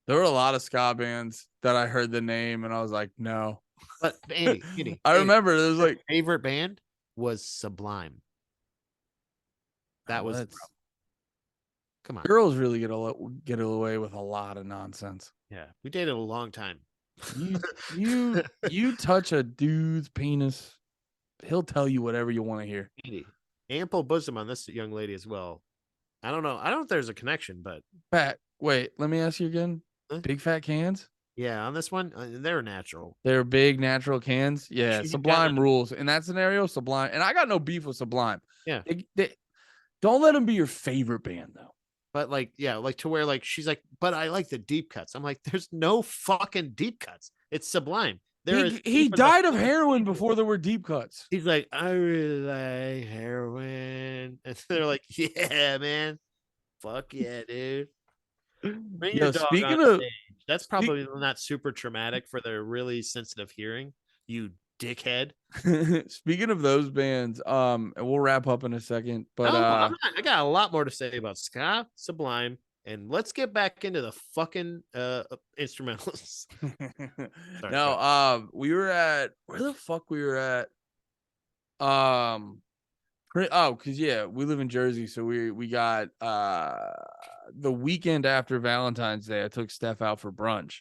There were a lot of ska bands that I heard the name and I was like, no. But Andy, I remember there was my like favorite band was Sublime. That oh, was the that's problem. Come on. girls really get away with a lot of nonsense. Yeah, we dated a long time. You touch a dude's penis, he'll tell you whatever you want to hear. Andy, ample bosom on this young lady as well. I don't know. I don't know if there's a connection, but Fat. Wait, let me ask you again. Huh? Big fat cans? Yeah, on this one, they're natural. They're big natural cans. Yeah, You gotta, Sublime rules in that scenario. Sublime, and I got no beef with Sublime. yeah. Don't let them be your favorite band though. But like, yeah, like to where like she's like, but I like the deep cuts. I'm like, there's no fucking deep cuts. It's Sublime. They're as He deep as a died of fucking heroin single. before there were deep cuts. He's like, I really like heroin. And they're like, yeah, man. Fuck yeah, dude. Bring your Yo, dog on speaking of stage. That's speak, probably not super traumatic for their really sensitive hearing, you dickhead. speaking of those bands, and we'll wrap up in a second, but No, I got a lot more to say about ska, Sublime, and let's get back into the fucking instrumentals. Sorry, go no, ahead. we were at where the fuck we were at. Because yeah, we live in Jersey, so we got the weekend after Valentine's Day, I took Steph out for brunch.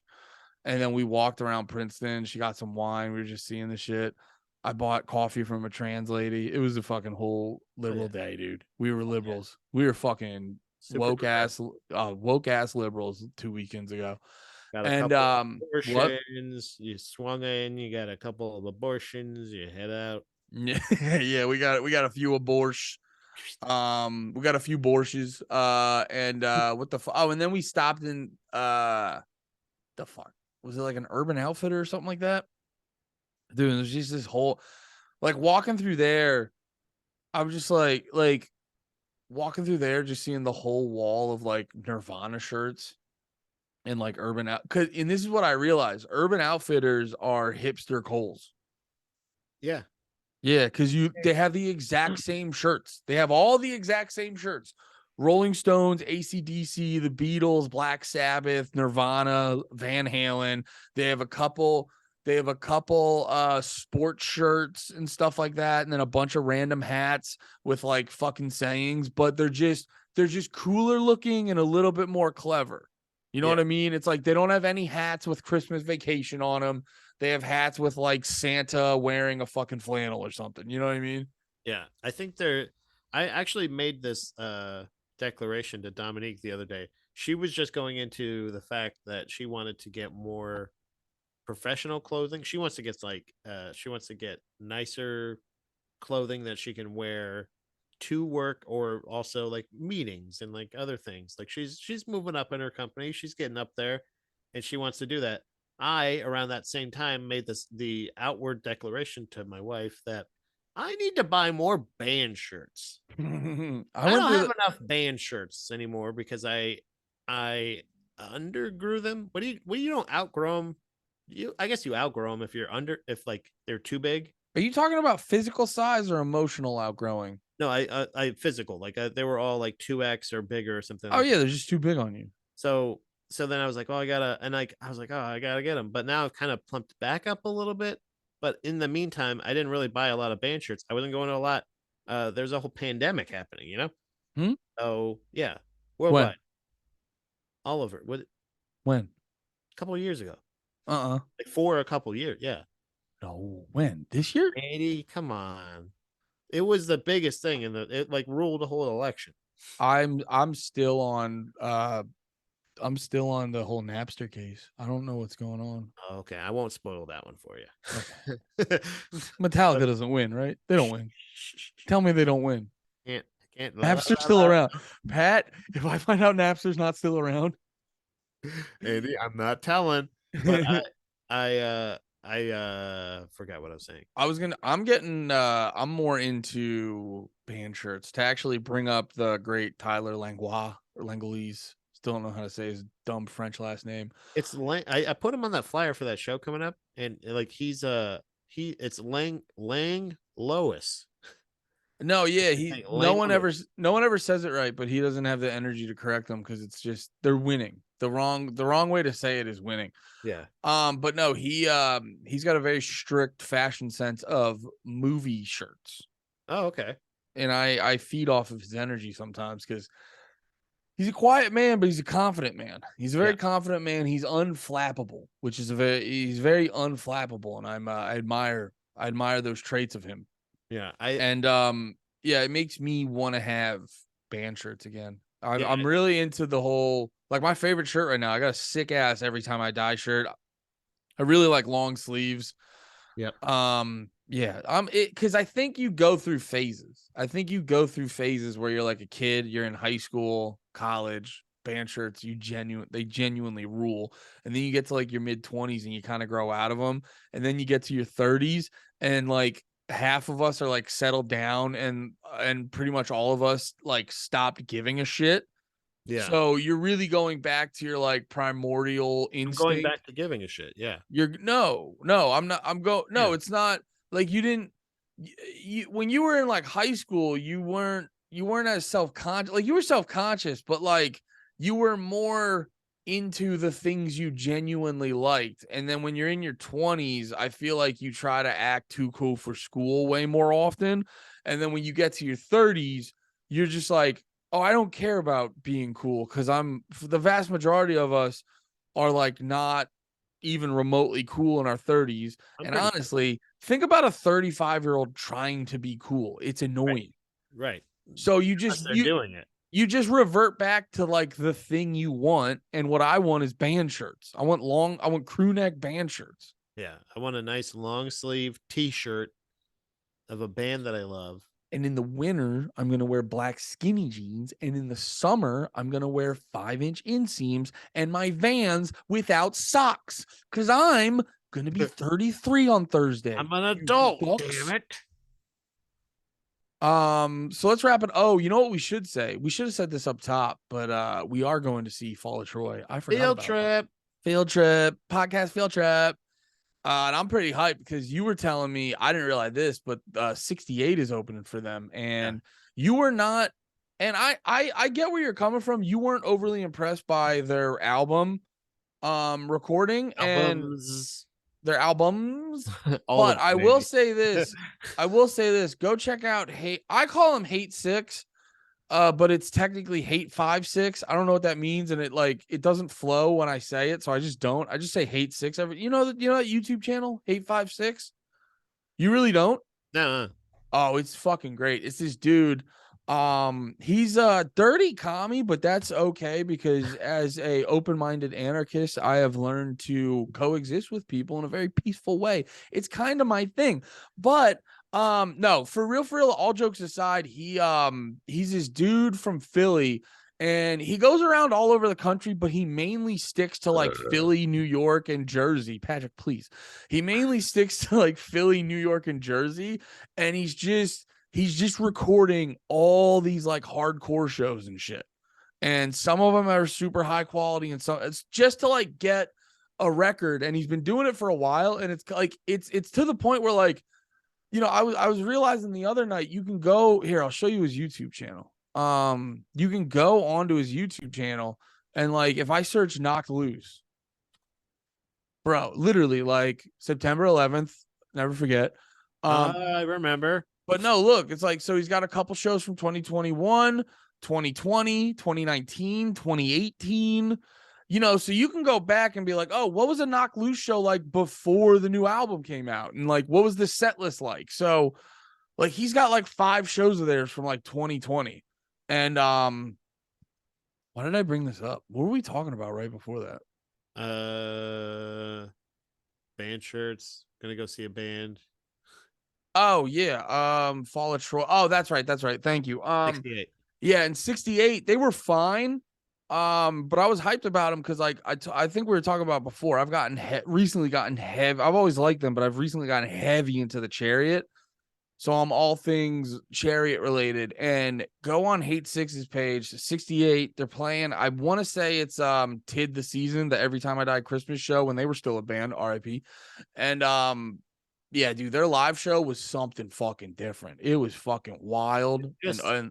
And then we walked around Princeton. She got some wine. We were just seeing the shit. I bought coffee from a trans lady. It was a fucking whole Oh, liberal yeah. day, dude. We were Yeah. liberals. We were fucking Super woke ass liberals 2 weekends ago. got a And couple of what? abortions. You swung in. You got a couple of abortions. You head out. Yeah, yeah, we got a few abortions. We got a few borsches. And what the fuck? Oh, and then we stopped in the fuck was it like an Urban Outfitter or something like that? Dude, there's just this whole like walking through there. I'm just like walking through there, just seeing the whole wall of like Nirvana shirts and like Urban Out. And this is what I realized: Urban Outfitters are hipster Kohl's. Yeah. Yeah, because they have the exact same shirts. They have all the exact same shirts. Rolling Stones, AC/DC, the Beatles, Black Sabbath, Nirvana, Van Halen. They have a couple. They have a couple sports shirts and stuff like that, and then a bunch of random hats with like fucking sayings. But they're just cooler looking and a little bit more clever. You know Yeah. what I mean? It's like they don't have any hats with Christmas Vacation on them. They have hats with like Santa wearing a fucking flannel or something. You know what I mean? Yeah. I think they're. I actually made this declaration to Dominique the other day. She was just going into the fact that she wanted to get more professional clothing. She wants to get nicer clothing that she can wear to work or also like meetings and like other things. Like she's moving up in her company. She's getting up there and she wants to do that. I around that same time made the outward declaration to my wife that I need to buy more band shirts. I I went don't through have the, enough band shirts anymore because I undergrew them. What do you don't outgrow them? I guess you outgrow them if like they're too big. Are you talking about physical size or emotional outgrowing? No, I physical like they were all like 2X or bigger or something Oh like yeah, that. they're just too big on you. So then I was like, oh, I gotta, and like I was like, oh, I gotta get them. But now I've kind of plumped back up a little bit. But in the meantime, I didn't really buy a lot of band shirts. I wasn't going to a lot. There's a whole pandemic happening, you know. Hmm? Oh yeah, When? worldwide, all over. What a When? couple of years ago, Uh-uh. like for a couple of years, yeah. No, when? This year? 80, come on. It was the biggest thing, and it like ruled the whole election. I'm still on I'm still on the whole Napster case. I don't know what's going on. Okay, I won't spoil that one for Okay. you. Metallica doesn't win, right? They don't win. Tell me they don't win. can't, can't. Napster's still around. Pat, if I find out Napster's not still around, Andy, I'm not telling, but I forgot what I was saying. I'm more into band shirts to actually bring up the great Tyler Langlois or Langlois. Still don't know how to say his dumb French last name. It's I put him on that flyer for that show coming up, and like it's Lang Lois. No, yeah, Lang Lois. no one ever says it right, but he doesn't have the energy to correct them because it's just they're winning. The wrong way to say it is winning. Yeah. But no, he's got a very strict fashion sense of movie shirts. Oh, okay. And I feed off of his energy sometimes because he's a quiet man, but he's a confident man. He's a very Yeah. confident man. He's unflappable, which is he's very unflappable, and I admire those traits of him. Yeah. And yeah, it makes me want to have band shirts again. Yeah. I'm really into the whole like my favorite shirt right now. I got a sick ass every time I die shirt. I really like long sleeves. Yep. Yeah, because I think you go through phases. I think you go through phases where you're like a kid, you're in high school, college, band shirts, they genuinely rule. And then you get to like your mid 20s and you kind of grow out of them. And then you get to your 30s and like half of us are like settled down and pretty much all of us like stopped giving a shit. Yeah. So you're really going back to your like primordial I'm going instinct. back to giving a shit. Yeah. I'm not. Yeah. It's not like you didn't. When you were in like high school, you weren't as self conscious. Like you were self conscious, but like you were more into the things you genuinely liked. And then when you're in your 20s, I feel like you try to act too cool for school way more often. And then when you get to your 30s, you're just like, oh, I don't care about being cool because the vast majority of us are like not even remotely cool in our 30s. I'm And pretty honestly, think about a 35-year-old trying to be cool. It's right. annoying. Right. So Unless they're doing it. you just revert back to like the thing you want. And what I want is band shirts. I want crew neck band shirts. Yeah. I want a nice long sleeve t-shirt of a band that I love. And in the winter, I'm going to wear black skinny jeans. And in the summer, I'm going to wear 5-inch inseams and my Vans without socks because I'm going to be 33 on Thursday. I'm an You adult, damn fucks. it. So let's wrap it. Oh, you know what we should say? We should have said this up top, but we are going to see Fall of Troy. I forgot Field about that. trip. Field trip, podcast field trip. And I'm pretty hyped because you were telling me I didn't realize this, but 68 is opening for them, and you were not. And I get where you're coming from. You weren't overly impressed by their album recording and Albums. their albums. All But of them, baby. I will say this. Go check out Hate. I call him Hate 6. But it's technically Hate 5-6. I don't know what that means, and it doesn't flow when I say it, so I just don't. I just say Hate 6 every you know that YouTube channel, Hate 5-6? You really don't? No. Oh, it's fucking great. It's this dude. He's a dirty commie, but that's okay because as a open-minded anarchist, I have learned to coexist with people in a very peaceful way. It's kind of my thing. But no, for real, all jokes aside, he's this dude from Philly and he goes around all over the country, but he mainly sticks to like Philly, New York, and Jersey. Patrick, please. He mainly sticks to like Philly, New York, and Jersey, and he's just recording all these like hardcore shows and shit. And some of them are super high quality, and some it's just to like get a record. And he's been doing it for a while, and it's like it's to the point where like, you know, I was realizing the other night you can go here. I'll show you his YouTube channel. You can go onto his YouTube channel and like if I search Knocked Loose, bro, literally like September 11th, never forget. I remember. But no, look, it's like so he's got a couple shows from 2021, 2020, 2019, 2018. You know, so you can go back and be like, oh, what was a Knock Loose show like before the new album came out? And like, what was the set list like? So, like, he's got like 5 shows of theirs from like 2020. And why did I bring this up? What were we talking about right before that? Band shirts. Gonna go see a band. Oh yeah. Fall of Troy. Oh, that's right. That's right. Thank you. 68. Yeah, in 68, they were fine. But I was hyped about them because like I think we were talking about before. I've recently gotten heavy. I've always liked them, but I've recently gotten heavy into the Chariot. So I'm all things Chariot related. And go on Hate Six's page, 68. They're playing. I want to say it's Tid the Season, the Every Time I Die Christmas show when they were still a band, RIP. And yeah, dude, their live show was something fucking different. It was fucking wild. And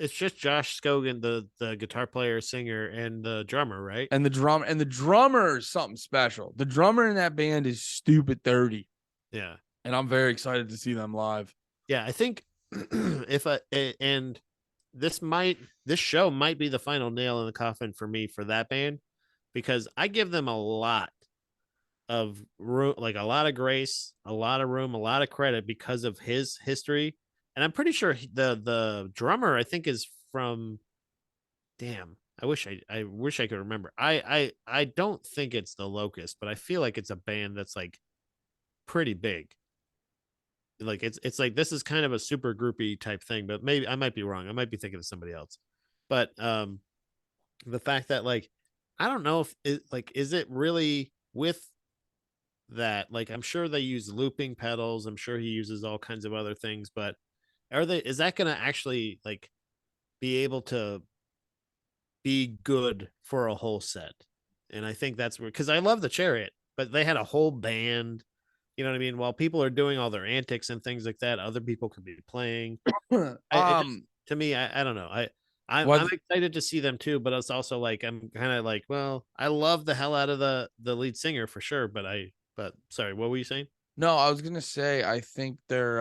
It's just Josh Scogan, the guitar player, singer, and the drummer, right? and the drummer is something special. The drummer in that band is stupid 30. Yeah. And I'm very excited to see them live. Yeah, I think if I and this show might be the final nail in the coffin for me for that band because I give them a lot of room, like a lot of grace, a lot of room, a lot of credit because of his history. And I'm pretty sure the drummer I think is from damn, I wish I could remember. I don't think it's the Locust, but I feel like it's a band that's like pretty big. Like it's like this is kind of a super groupie type thing, but maybe I might be wrong. I might be thinking of somebody else. But the fact that like I don't know if it like is it really with that, like I'm sure they use looping pedals, I'm sure he uses all kinds of other things, but are they is that gonna actually like be able to be good for a whole set? And I think that's where because I love the Chariot, but they had a whole band, you know what I mean? While people are doing all their antics and things like that, other people could be playing. It just to me, I don't know. I'm What? excited to see them too, but it's also like I'm kind of like, well, I love the hell out of the lead singer for sure, but sorry, what were you saying? No, I was gonna say I think their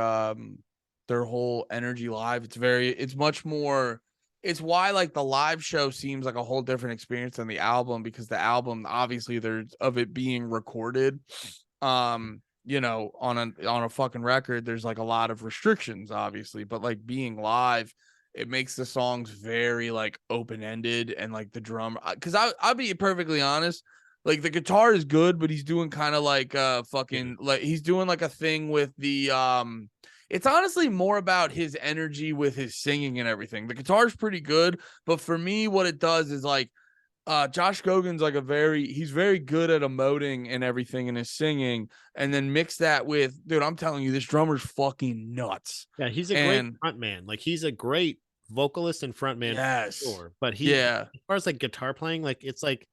whole energy live, it's much more, it's why like the live show seems like a whole different experience than the album, because the album obviously there's of it being recorded, on a fucking record, there's like a lot of restrictions, obviously, but like being live, it makes the songs very like open-ended, and like the drum, because I'll be perfectly honest, like the guitar is good, but he's doing kind of like Yeah. fucking like he's doing like a thing with the it's honestly more about his energy with his singing and everything. The guitar's pretty good, but for me what it does is like Josh Gogan's like he's very good at emoting and everything in his singing, and then mix that with, dude, I'm telling you, this drummer's fucking nuts. Yeah, he's a great And front man. Like he's a great vocalist and front man for yes. sure. But he Yeah. as far as like guitar playing, like it's like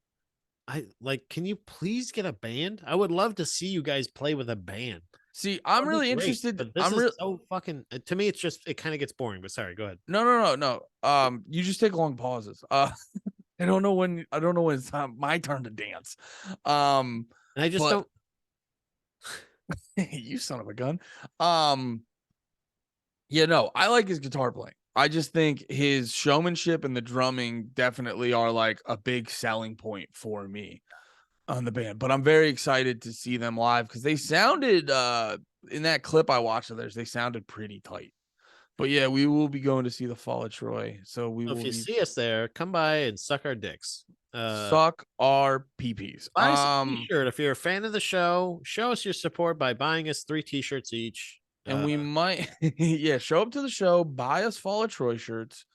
I like can you please get a band? I would love to see you guys play with a band. See, That I'm would be really great. interested. But this I'm is real so fucking to me it's just it kind of gets boring, but sorry, go ahead. No. You just take long pauses. I don't know when it's time, my turn to dance. Um, And I just but don't you son of a gun. Um, yeah, no, I like his guitar playing. I just think his showmanship and the drumming definitely are like a big selling point for me on the band. But I'm very excited to see them live because they sounded in that clip I watched of theirs, they sounded pretty tight. But yeah, we will be going to see the Fall of Troy. So we if will you be see us there, come by and suck our dicks. suck our peepees. Buy us a t-shirt if you're a fan of the show. Show us your support by buying us 3 t-shirts each. And we might yeah, show up to the show, buy us Fall of Troy shirts.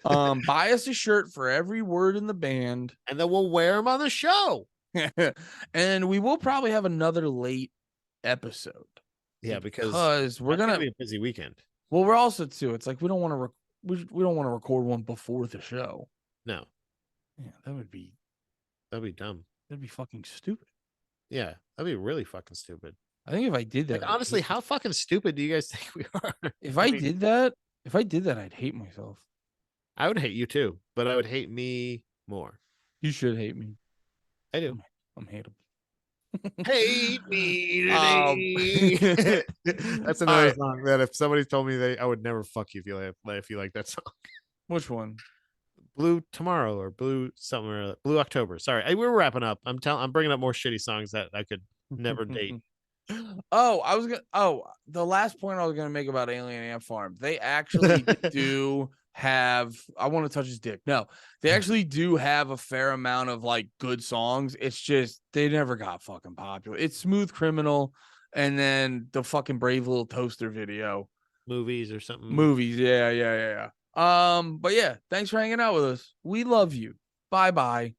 Buy us a shirt for every word in the band. And then we'll wear them on the show. And we will probably have another late episode Yeah, because because we're that's gonna gonna, be a busy weekend. well, we're also too, it's like we don't want to we don't want to record one before the show. No, Yeah, that'd be dumb. that'd be fucking stupid. Yeah, that'd be really fucking stupid. I think if I did Like that, honestly, how fucking stupid do you guys think we are? if I I mean, did that, if I did that, I'd hate myself. I would hate you too, but I would hate me more. You should hate me. I do. I'm hateable. Hate me Um, today. That's all another right. song that if somebody told me I would never fuck you if you like that song. Which one? Blue Tomorrow or Blue somewhere, Blue October. Sorry, we're wrapping up. I'm bringing up more shitty songs that I could never date. The last point I was gonna make about Alien Ant Farm. They actually do have. I want to touch his dick. No, they actually do have a fair amount of like good songs. It's just they never got fucking popular. It's Smooth Criminal, and then the fucking Brave Little Toaster video. Movies or something. Movies, yeah. But yeah, thanks for hanging out with us. We love you. Bye bye.